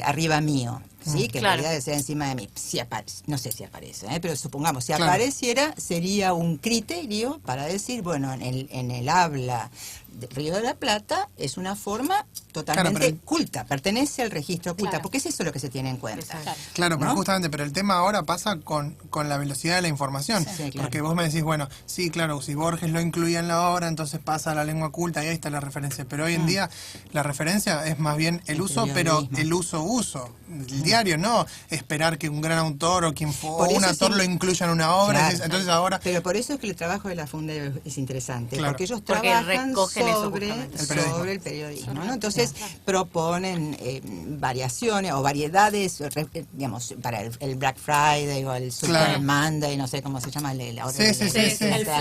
arriba mío, ¿sí? Que en realidad sea encima de mí. Si aparece, no sé si aparece, pero supongamos, si apareciera, sería un criterio para decir, bueno, en el habla de Río de la Plata es una forma totalmente culta, pertenece al registro culta, porque es eso lo que se tiene en cuenta. Claro, pero justamente, pero el tema ahora pasa con la velocidad de la información, porque vos me decís, bueno, sí, claro, si Borges lo incluía en la obra, entonces pasa a la lengua culta y ahí está la referencia, pero hoy en día la referencia es más bien el uso, pero el uso, el diario, no esperar que un gran autor o un autor lo incluya en una obra, entonces ahora... Pero por eso es que el trabajo de la Fundeu es interesante, porque ellos trabajan sobre el periodismo, ¿no? Entonces proponen variaciones o variedades, digamos, para el Black Friday o el Super Monday, no sé cómo se llama la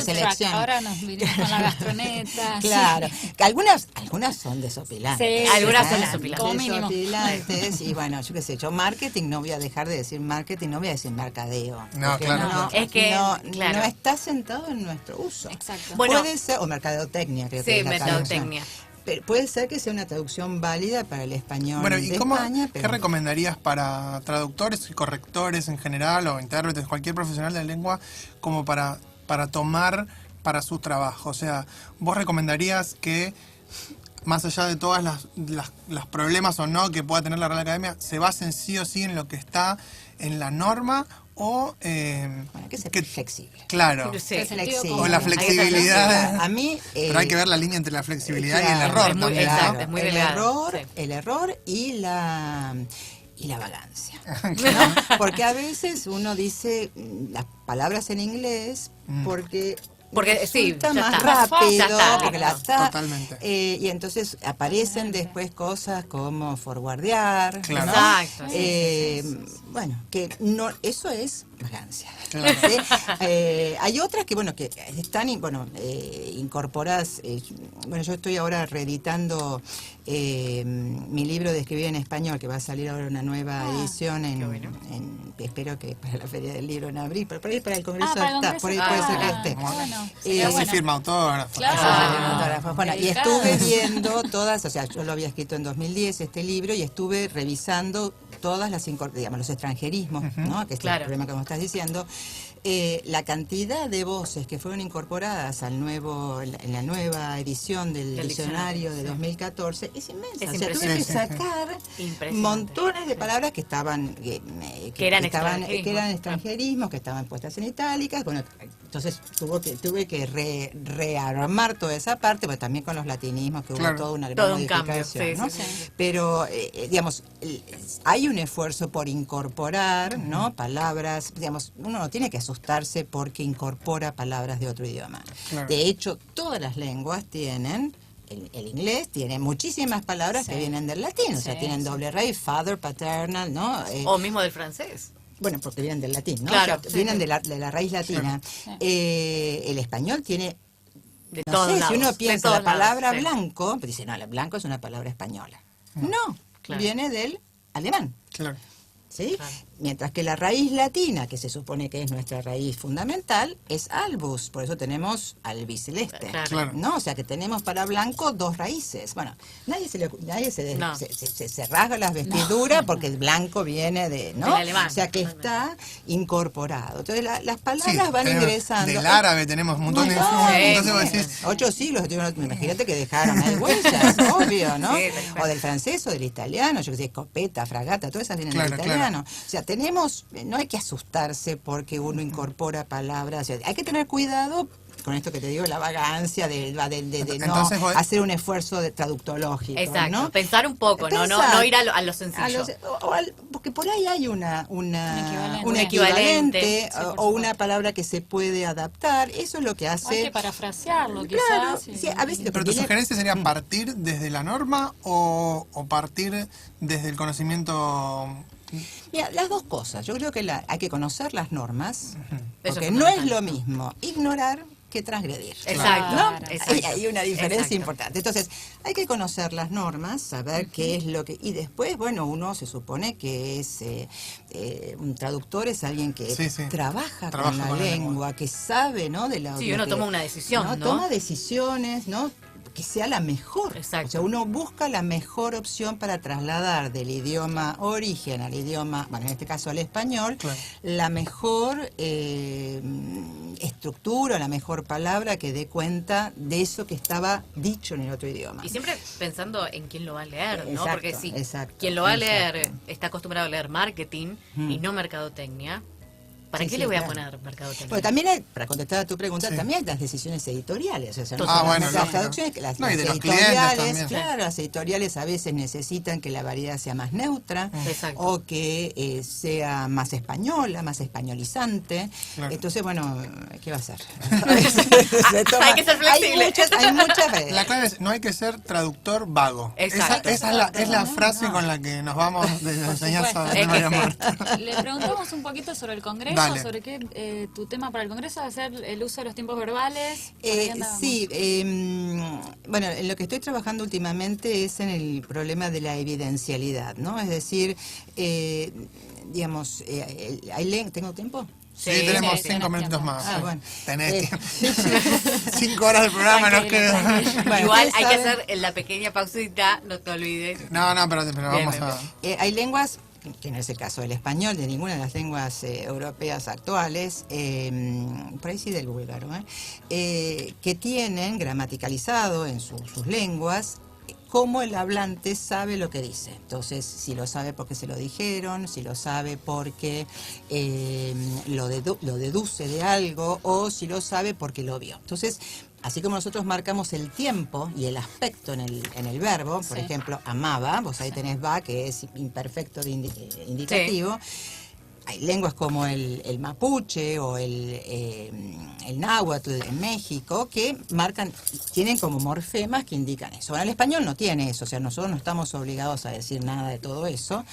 selección. Ahora nos vinimos con la gastroneta. Claro, algunas son desopilantes. Algunas son desopilantes. Y bueno, yo qué sé, yo marketing, no voy a dejar de decir marketing, no voy a decir mercadeo. No, claro. Es que no está sentado en nuestro uso. Exacto. Puede ser, o mercadotecnia, creo que es la mercadotecnia. Pero puede ser que sea una traducción válida para el español de España. ¿Qué recomendarías para traductores y correctores en general o intérpretes, cualquier profesional de la lengua, como para tomar para su trabajo? O sea, ¿vos recomendarías que, más allá de todas las problemas o no que pueda tener la Real Academia, se basen sí o sí en lo que está en la norma, o... Bueno, hay que ser flexible. Claro. Sí. Flexible. O la flexibilidad. A mí... Pero hay que ver la línea entre la flexibilidad y el claro, error es muy- también, ¿no? exacto, es muy delgado, sí. El error y la vagancia, ¿no? Porque a veces uno dice las palabras en inglés porque sí, resulta ya más está. rápido, Ya está, porque la listo. está, Totalmente. y entonces aparecen después cosas como forwardear, Claro. ¿no? Exacto, Bueno, que no, eso es vagancia. Claro. ¿Sí? Hay otras que, bueno, que están incorporadas. Bueno, yo estoy ahora reeditando mi libro de escribir en español, que va a salir ahora una nueva edición espero que para la Feria del Libro en abril, pero por ahí para el Congreso para el está, Congreso. por ahí puede ser que esté. Bueno, Y así bueno. firma autógrafo. Claro. Bueno, y Dedicado. estuve viendo todas, o sea, yo lo había escrito en 2010 este libro y estuve revisando todas las, digamos, los extranjerismos, ¿no? Que es Claro. el problema que me estás diciendo. La cantidad de voces que fueron incorporadas en la nueva edición del diccionario de 2014 es inmensa. Es o sea, tuve que impresionante. sacar Impresionante. montones de palabras que estaban que eran estaban extranjerismos. extranjerismos, que estaban puestas en itálicas. Bueno, entonces tuve que rearmar toda esa parte, pero también con los latinismos, que Claro. hubo toda una gran Todo un cambio, modificación, sí, ¿no? sí, sí. Pero, digamos, hay un esfuerzo por incorporar, ¿no? Palabras, digamos, uno no tiene que asustarse porque incorpora palabras de otro idioma. Claro. De hecho, todas las lenguas tienen, el inglés tiene muchísimas palabras que vienen del latín, o sea, Sí, tienen sí. doble raíz, father, paternal, ¿no? O mismo del francés. Bueno, porque vienen del latín, ¿no? Claro, O sea, sí, vienen sí. de la raíz latina. Sí. El español tiene... De No todos sé, lados. si uno de piensa todos la palabra lados, sí. blanco, pues dice, no, el blanco es una palabra española. No, Claro. viene del alemán, Claro. ¿sí? Claro. Mientras que la raíz latina, que se supone que es nuestra raíz fundamental, es albus, por eso tenemos albiceleste, Claro. Claro. ¿no? O sea que tenemos para blanco dos raíces. Bueno, nadie No. se rasga las vestiduras porque el blanco viene ¿no? Del alemán, o sea que totalmente. está incorporado. Entonces las Sí, palabras van tenemos ingresando. del árabe tenemos un montón de Montón, influencias. sí, Entonces vos sí. decís, 8 siglos, imagínate que dejaron ahí huellas, obvio, ¿no? Sí, tal cual. O del francés o del italiano, yo que sé, escopeta, fragata, todas esas vienen Claro, del claro. italiano. O sea, no hay que asustarse porque uno incorpora palabras, o sea, hay que tener cuidado con esto que te digo, la vagancia de no Entonces vos- hacer un esfuerzo de traductológico, Exacto. ¿no? Pensar un poco, no ir a lo sencillo. Porque por ahí hay un equivalente. equivalente Sí, por o supuesto. una palabra que se puede adaptar. Eso es lo que O hay hace... que parafrasearlo, Claro, quizás. sí, a veces lo que pero tu tiene- sugerencia sería partir desde la norma o partir desde el conocimiento. Mira, las dos cosas. Yo creo que hay que conocer las normas, Eso porque es no es fundamental. lo mismo ignorar que transgredir. Exacto. ¿No? Exacto. Hay una diferencia Exacto. importante. Entonces, hay que conocer las normas, saber qué es lo que... Y después, bueno, uno se supone que es... un traductor es alguien que Sí, sí. trabaja Trabaja con la con la lengua, lengua. que sabe, ¿no? De Sí, lo uno que- toma una decisión, ¿no? Toma decisiones, ¿no? Que sea la mejor. Exacto. O sea, uno busca la mejor opción para trasladar del idioma origen al idioma, bueno, en este caso al español, Claro. la mejor estructura, la mejor palabra que dé cuenta de eso que estaba dicho en el otro idioma. Y siempre pensando en quién lo va a leer, ¿no? Exacto, Porque si exacto, quien lo va a leer exacto. está acostumbrado a leer marketing y no mercadotecnia, ¿para Sí, qué sí, le voy a claro. poner mercadotecnia? Bueno, también hay, para contestar a tu pregunta, Sí. también hay las decisiones editoriales. O sea, no Ah, solamente bueno, las lógico. traducciones, las No, y de los editoriales, clientes también. claro, las editoriales a veces necesitan que la variedad sea más neutra Exacto. o que sea más española, más españolizante. Claro. Entonces, bueno, ¿qué va a hacer? Hay que ser flexible. Hay muchas La clave es, no hay que ser traductor vago. Exacto. Esa es la frase con la que nos vamos de la enseñanza supuesto. de Es que María sí. Marta. Le preguntamos un poquito sobre el Congreso, Dale. sobre qué tu tema para el Congreso va a ser el uso de los tiempos verbales. ¿Por ahí andábamos? Sí, bueno, en lo que estoy trabajando últimamente es en el problema de la evidencialidad, ¿no? Es decir, digamos, ¿tengo tiempo? Sí, Sí, tenemos sí, 5 tenés minutos tiempo. más. Ah, sí. bueno. Tenés tiempo. 5 horas de programa nos Tranquilo, quedan. tranquilo. Bueno, Igual ustedes hay que saben- hacer en la pequeña pausita, no te olvides. No, pero Bien, vamos bien, a... Hay lenguas, que no es el caso del español, de ninguna de las lenguas europeas actuales, por ahí sí del búlgaro, que tienen gramaticalizado en sus lenguas cómo el hablante sabe lo que dice. Entonces, si lo sabe porque se lo dijeron, si lo sabe porque lo deduce de algo, o si lo sabe porque lo vio. Entonces, así como nosotros marcamos el tiempo y el aspecto en el verbo, por ejemplo, amaba, vos ahí tenés va, que es imperfecto de indicativo. Hay lenguas como el mapuche o el náhuatl en México que tienen como morfemas que indican eso. Bueno, el español no tiene eso, o sea, nosotros no estamos obligados a decir nada de todo eso,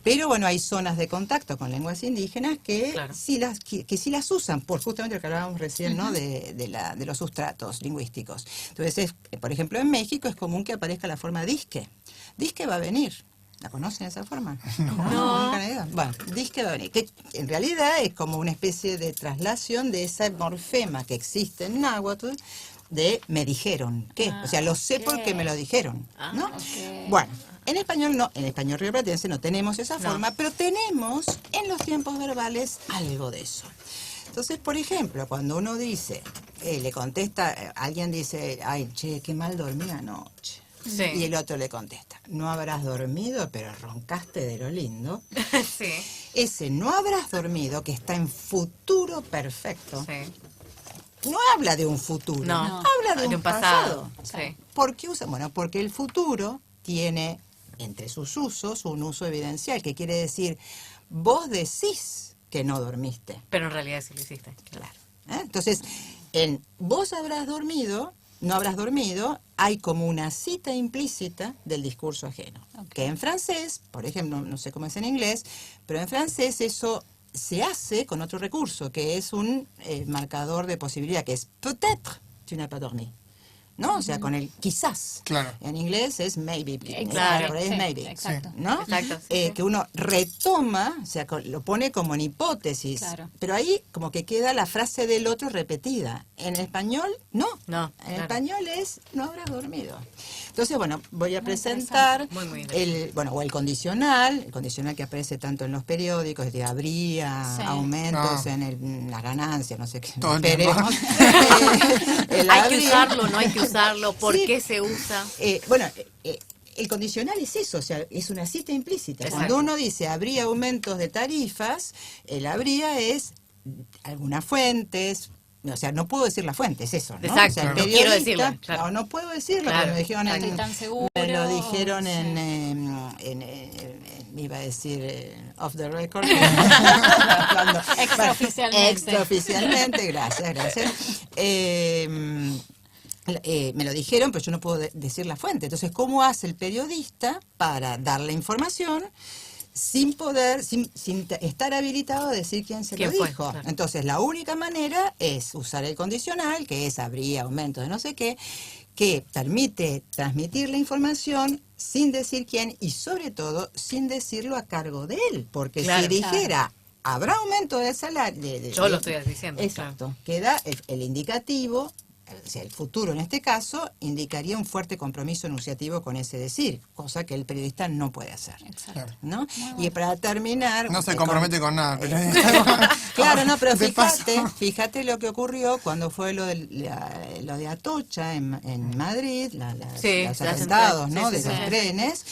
pero bueno, hay zonas de contacto con lenguas indígenas que, claro, sí las usan, por justamente lo que hablábamos recién, ¿no? de los sustratos lingüísticos. Entonces, por ejemplo, en México es común que aparezca la forma disque. Disque va a venir. ¿La conocen esa forma? No. Nunca nadie. Bueno, disque va a venir. Que en realidad es como una especie de traslación de ese morfema que existe en náhuatl de me dijeron. ¿Qué? O sea, lo sé porque me lo dijeron, ¿no? Bueno, en español no, en español rioplatense no tenemos esa forma, pero tenemos en los tiempos verbales algo de eso. Entonces, por ejemplo, cuando uno dice, le contesta, alguien dice, ay, che, qué mal dormí anoche. Sí. Y el otro le contesta, no habrás dormido, pero roncaste de lo lindo. Sí. Ese no habrás dormido, que está en futuro perfecto, sí, no habla de un futuro, no, habla de un pasado. Sí. ¿Por qué usa? Bueno, porque el futuro tiene entre sus usos un uso evidencial, que quiere decir, vos decís que no dormiste. Pero en realidad sí lo hiciste. Claro. Entonces, en vos habrás dormido, no habrás dormido, hay como una cita implícita del discurso ajeno. Okay. Que en francés, por ejemplo, no sé cómo es en inglés, pero en francés eso se hace con otro recurso, que es un marcador de posibilidad, que es peut-être tu n'as pas dormi. ¿No? O sea, con el quizás. Claro. En inglés es maybe. Claro. Por ahí es maybe. Exacto. ¿No? Exacto. Sí, que uno retoma, o sea, lo pone como en hipótesis. Claro. Pero ahí como que queda la frase del otro repetida. En español, no. No. En español es no habrás dormido. Entonces, bueno, voy a presentar el condicional que aparece tanto en los periódicos, de habría, aumentos en las ganancias, no sé qué. Esperemos. Hay que usarlo, no hay que usarlo, ¿por qué se usa? El condicional es eso, o sea, es una cita implícita. Exacto. Cuando uno dice habría aumentos de tarifas, el habría es algunas fuentes. O sea, no puedo decir la fuente, es eso, ¿no? Exacto, o sea, no quiero decirlo. Claro. No puedo decirlo, claro, me dijeron me lo dijeron iba a decir off the record. Extraoficialmente, gracias. Me lo dijeron, pero yo no puedo decir la fuente. Entonces, ¿cómo hace el periodista para dar la información sin estar habilitado a decir quién se lo dijo? Claro. Entonces, la única manera es usar el condicional, que es habría, aumentos de no sé qué, que permite transmitir la información sin decir quién y, sobre todo, sin decirlo a cargo de él. Porque si dijera, habrá aumento de salario... Yo lo estoy diciendo. Exacto. Queda el indicativo... O sea, el futuro en este caso indicaría un fuerte compromiso enunciativo con ese decir, cosa que el periodista no puede hacer. Exacto. ¿No? Y para terminar... No se compromete con nada. Claro, no, pero fíjate lo que ocurrió cuando fue lo de Atocha en Madrid, los atentados, ¿no? De los trenes.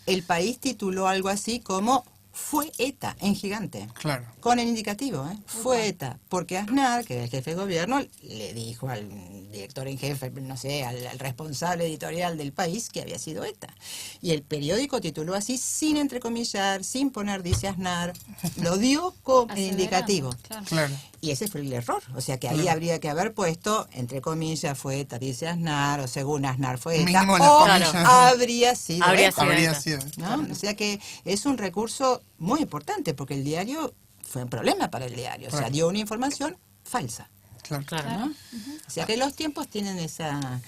El país tituló algo así como... Fue ETA, en gigante. Claro. Con el indicativo, Fue ETA. Porque Aznar, que era el jefe de gobierno, le dijo al director en jefe, no sé, al responsable editorial del país que había sido ETA. Y el periódico tituló así, sin entrecomillar, sin poner dice Aznar, lo dio como indicativo. Claro. Y ese fue el error. O sea que ahí habría que haber puesto, entre comillas, fue ETA, dice Aznar, o según Aznar fue ETA, o habría sido. Habría sido. ¿No? O sea que es un recurso muy importante, porque el diario fue un problema para el diario. O sea, dio una información falsa. Claro. ¿No? O sea que los tiempos tienen esa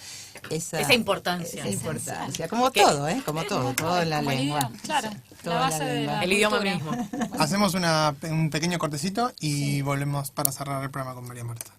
importancia. Como todo, como todo en la lengua. Claro, la base de el idioma mismo. Hacemos un pequeño cortecito y volvemos para cerrar el programa con María Marta.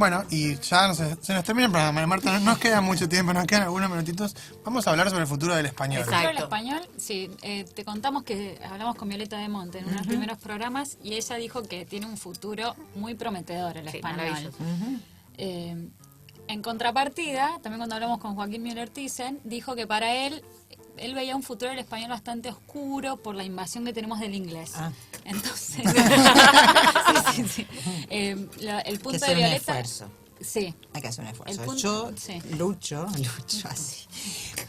Bueno, y ya se nos termina el programa, Marta, no nos queda mucho tiempo, nos quedan algunos minutitos. Vamos a hablar sobre el futuro del español. Exacto. Sobre el español, sí, te contamos que hablamos con Violeta de Monte en unos primeros programas y ella dijo que tiene un futuro muy prometedor el Sí, español. maravilloso. En contrapartida, también cuando hablamos con Joaquín Müller-Thyssen, dijo que para él veía un futuro del español bastante oscuro por la invasión que tenemos del inglés. Que Entonces, sí. El punto hacer de un Violeta... esfuerzo. Sí. Hay que hacer un esfuerzo. El punto- Yo sí. lucho así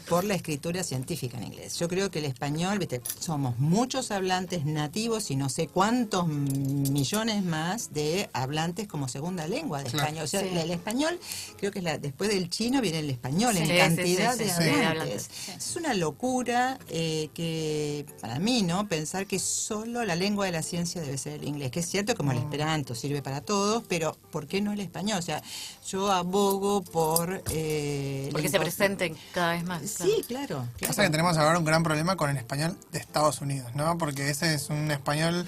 por la escritura científica en inglés. Yo creo que el español, viste, somos muchos hablantes nativos y no sé cuántos millones más de hablantes como segunda lengua de Claro. español. O sea, Sí. el español, creo que después del chino viene el español en Sí, cantidad sí, de sí, sí, de hablantes. hablantes. Es una locura que para mí, ¿no? Pensar que solo la lengua de la ciencia debe ser el inglés. Que es cierto, como el esperanto sirve para todos, pero ¿por qué no el español? O sea, yo abogo por... Porque se presenten cada vez más. Sí, claro. Pasa que tenemos ahora un gran problema con el español de Estados Unidos, ¿no? Porque ese es un español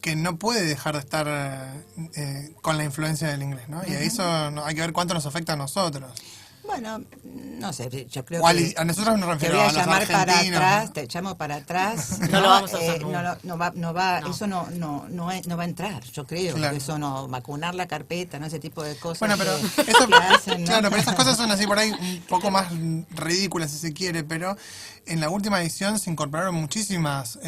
que no puede dejar de estar con la influencia del inglés, ¿no? Y eso hay que ver cuánto nos afecta a nosotros. Bueno, no sé, yo creo O que... a nosotros nos Te refiero voy a a los llamar para argentinos. atrás, te llamo para atrás. No lo vamos a hacer no, nunca. no va, No. eso no va a entrar, yo creo. Claro. Eso no, vacunar la carpeta, no ese tipo de cosas. Bueno, pero que- eso, que hacen, ¿no? claro, pero esas cosas son así por ahí un poco más ridículas si se quiere, pero en la última edición se incorporaron muchísimas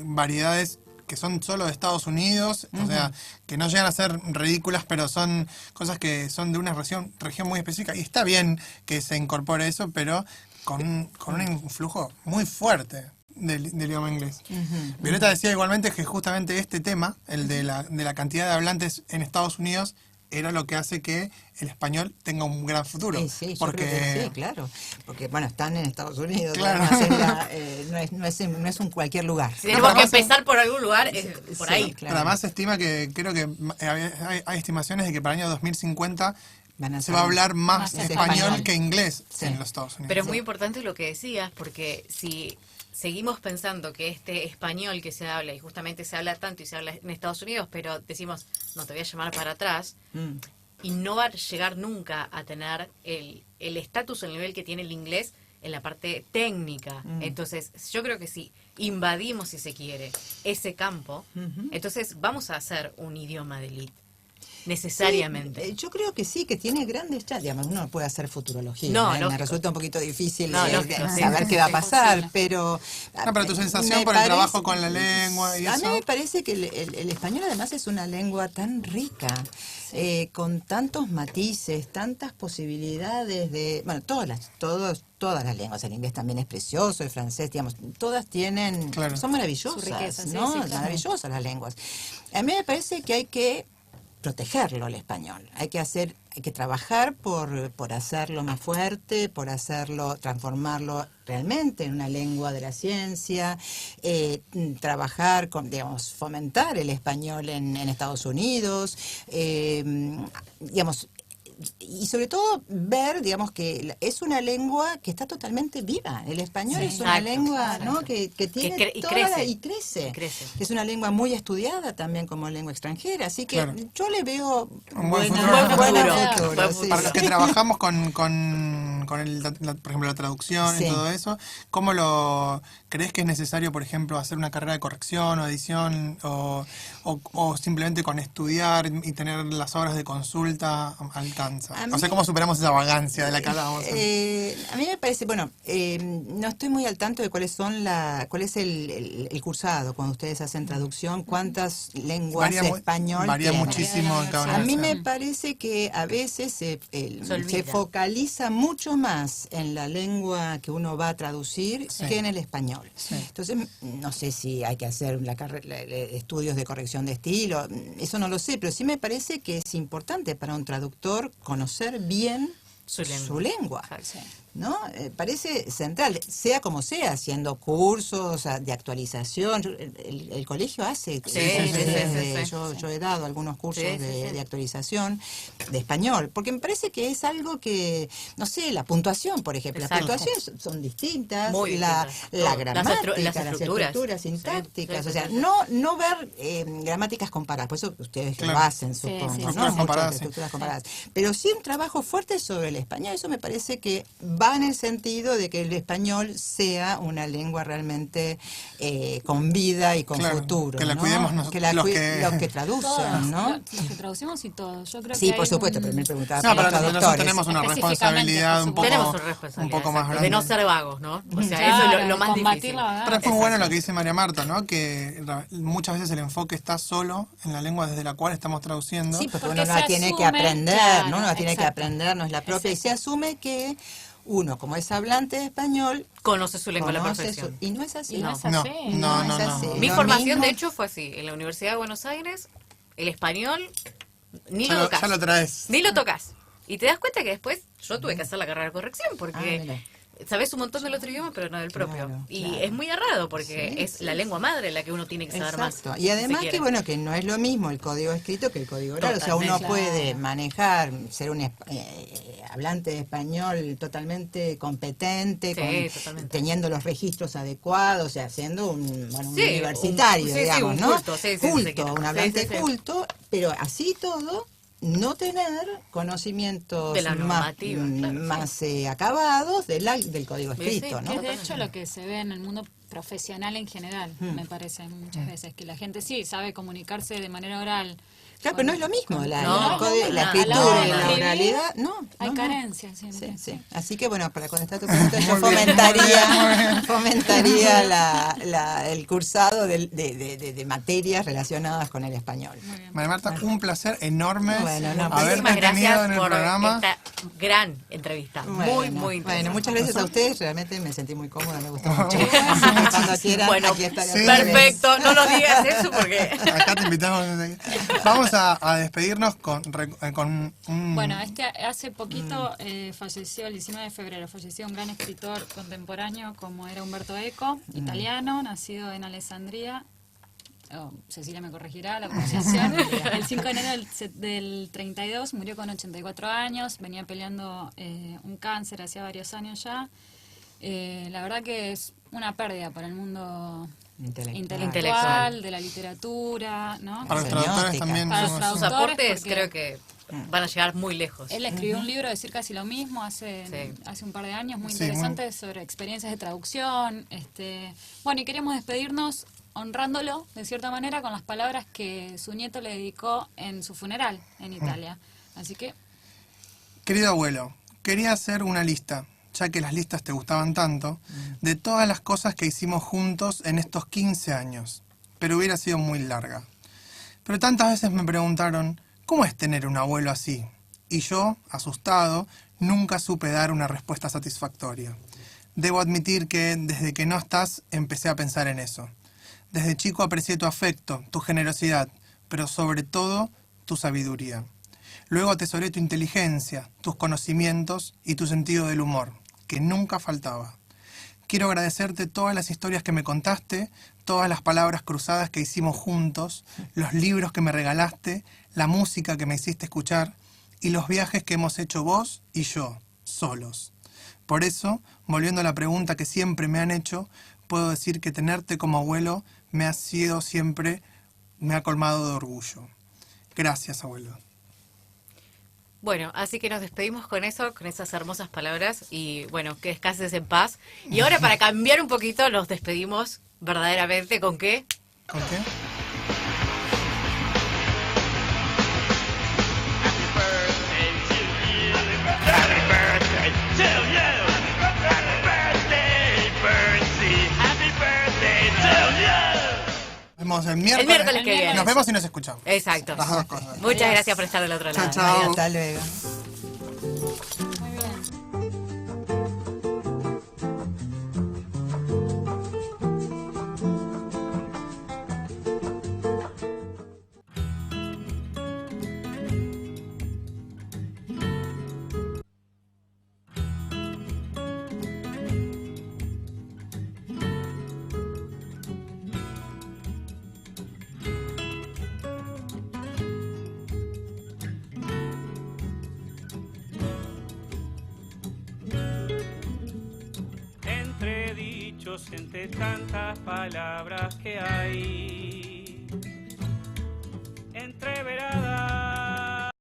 variedades que son solo de Estados Unidos, o sea, que no llegan a ser ridículas, pero son cosas que son de una región muy específica. Y está bien que se incorpore eso, pero con un influjo muy fuerte del idioma inglés. Violeta decía igualmente que justamente este tema, el de la cantidad de hablantes en Estados Unidos, era lo que hace que el español tenga un gran futuro. Sí, yo porque creo que sí, claro. Porque, bueno, están en Estados Unidos. Claro. Además, no es un cualquier lugar. Si tenemos que además- empezar por algún lugar, por Sí, ahí. claro. Pero además se estima que, creo que hay estimaciones de que para el año 2050 Van a se ser va a hablar más más español español. que inglés Sí. en los Estados Unidos. Pero es muy importante lo que decías, porque si seguimos pensando que este español que se habla, y justamente se habla tanto y se habla en Estados Unidos, pero decimos, no te voy a llamar para atrás, y no va a llegar nunca a tener el estatus, el nivel que tiene el inglés en la parte técnica. Entonces, yo creo que si invadimos, si se quiere, ese campo, entonces vamos a hacer un idioma de élite. Necesariamente. Sí, yo creo que sí, que tiene grandes chances. Digamos, uno no puede hacer futurología. No, Me lógico. resulta un poquito difícil No, de lógico, sí, saber sí, qué va a sí, pasar, posible. pero... No, pero tu sensación me por el trabajo con la lengua y a eso. mí me parece que el español además es una lengua tan rica, con tantos matices, tantas posibilidades de... Bueno, todas las lenguas, el inglés también es precioso, el francés, digamos, todas tienen... Claro. Son maravillosas, Su riqueza, sí, ¿no? sí, claro. Maravillosas las lenguas. A mí me parece que hay que protegerlo el español. Hay que trabajar por hacerlo más fuerte, por transformarlo realmente en una lengua de la ciencia, trabajar con, digamos, fomentar el español en Estados Unidos, digamos, y sobre todo ver, digamos, que es una lengua que está totalmente viva. El español Sí, es una exacto, lengua, exacto. ¿no? que tiene y toda crece. y crece. Y crece. Es una lengua muy estudiada también como lengua extranjera, así que Claro. yo le veo Un buen buena futuro. buena Buen futuro, futuro. sí, Para los sí. que trabajamos con por ejemplo, la traducción Sí. y todo eso, ¿cómo crees que es necesario, por ejemplo, hacer una carrera de corrección o edición o simplemente con estudiar y tener las obras de consulta alcanza? A O sea, mí- ¿cómo superamos esa vagancia de la que hablábamos? A mí me parece, bueno, no estoy muy al tanto de cuál es el cursado cuando ustedes hacen traducción, cuántas lenguas español varía tienen. muchísimo en cada A mí me universidad. parece que a veces se olvida. focaliza mucho más en la lengua que uno va a traducir Sí. que en el español. Sí. Entonces, no sé si hay que hacer estudios de corrección de estilo, eso no lo sé, pero sí me parece que es importante para un traductor conocer bien Su lengua. su lengua. Exacto. ¿no? Parece central, sea como sea, haciendo cursos de actualización. El colegio hace, yo he dado algunos cursos de actualización de español, porque me parece que es algo que, no sé, la puntuación, por ejemplo, Exacto. las puntuaciones son distintas, Muy la distintas. gramática, las estructuras sintácticas, Sí, o sea, sí. no ver gramáticas comparadas, por eso ustedes Claro. lo hacen, Sí, supongo, sí, ¿no? estructuras Muchas comparadas, sí. estructuras comparadas. Pero sí un trabajo fuerte sobre el español, eso me parece que va en el sentido de que el español sea una lengua realmente con vida y con Claro, futuro, que la ¿no? cuidemos los que traducen, Todos, ¿no? los que traducimos y todos. Yo creo Sí, que por hay supuesto, un- pero me preguntaba No, por pero los nosotros traductores. tenemos una Específicamente, responsabilidad por un poco, Tenemos una responsabilidad un poco más exacto, grande. de no ser vagos, ¿no? O sea, Claro, eso es lo más combatir difícil. la vagancia. Pero es muy bueno lo que dice María Marta, ¿no? Que muchas veces el enfoque está solo en la lengua desde la cual estamos traduciendo. Sí, porque Porque uno se la tiene que asume, aprender, claro, ¿no? Uno la tiene que exacto. aprender, no es la propia, y se asume que uno, como es hablante de español, Conoce su lengua a la conoce perfección. y no es así. Y no es No, así. no, es no, así. no. Mi Lo formación, mismo- de hecho, fue así. En la Universidad de Buenos Aires, el español ni Ya lo lo, tocas. ya lo traes. Ni lo tocas. Y te das cuenta que después yo tuve que hacer la carrera de corrección porque mira. sabes un montón del otro idioma, pero no del propio. Claro, y claro. es muy errado porque Sí, es sí, la lengua madre la que uno tiene que saber más. Exacto. Y si además se que quiere. bueno, que no es lo mismo el código escrito que el código oral. O sea, uno Totalmente. puede manejar, ser un hablante de español totalmente competente, Sí, totalmente. teniendo los registros adecuados, o sea, siendo un Sí, universitario, sí, sí, digamos, un ¿no? culto, sí, sí, sí, sí, un sí, hablante sí, sí. culto, pero así todo no tener conocimientos De la normativa, claro, sí. más acabados del código Sí, escrito, sí, ¿no? Es de hecho lo que se ve en el mundo profesional en general, me parece, muchas veces, que la gente sí sabe comunicarse de manera oral. Claro, pero no es lo mismo, la No, escritura no, y la no. oralidad, no. Hay no, no. carencias siempre. Sí, sí. Así que bueno, para contestar tu pregunta, yo Muy bien, fomentaría el cursado de materias relacionadas con el español. María Marta, un placer enorme Bueno, no, haberte Muchísimas tenido gracias en el por programa. esta gran entrevista. Muy, muy interesante. Bueno, muchas gracias a ustedes, realmente me sentí muy cómoda, me gustó mucho. Así que cuando quieran, Bueno, aquí estaré. sí. otra vez. perfecto, no nos digas eso porque... Acá te invitamos. Vamos a despedirnos con un... Bueno, hace poquito falleció, el 19 de febrero, falleció un gran escritor contemporáneo como era Umberto Eco, italiano, nacido en Alessandria. Cecilia me corregirá la pronunciación. El 5 de enero del 32 murió con 84 años, venía peleando un cáncer hacía varios años ya. La verdad que es una pérdida para el mundo intelectual, de la literatura, ¿no? Para los traductores también. Para los somos- Sus traductores, aportes porque- creo que van a llegar muy lejos. Él escribió un libro, decir casi lo mismo, hace un par de años, muy Sí, interesante, sobre experiencias de traducción. Bueno, y queríamos despedirnos honrándolo, de cierta manera, con las palabras que su nieto le dedicó en su funeral en Italia. Así que, Querido abuelo, quería hacer una lista, ya que las listas te gustaban tanto, de todas las cosas que hicimos juntos en estos 15 años, pero hubiera sido muy larga. Pero tantas veces me preguntaron, ¿cómo es tener un abuelo así? Y yo, asustado, nunca supe dar una respuesta satisfactoria. Debo admitir que desde que no estás empecé a pensar en eso. Desde chico aprecié tu afecto, tu generosidad, pero sobre todo tu sabiduría. Luego atesoré tu inteligencia, tus conocimientos y tu sentido del humor, que nunca faltaba. Quiero agradecerte todas las historias que me contaste, todas las palabras cruzadas que hicimos juntos, los libros que me regalaste, la música que me hiciste escuchar y los viajes que hemos hecho vos y yo, solos. Por eso, volviendo a la pregunta que siempre me han hecho, puedo decir que tenerte como abuelo me ha colmado de orgullo. Gracias, abuelo. Bueno, así que nos despedimos con eso, con esas hermosas palabras y bueno, que descanses en paz. Y ahora para cambiar un poquito nos despedimos verdaderamente con qué? ¿Con qué? Nos vemos el miércoles. El miércoles que viene. Nos vemos y nos escuchamos. Exacto. Las dos cosas. Muchas gracias por estar del otro lado. Chao, chao. Hasta luego. muy bien. entre tantas palabras que hay.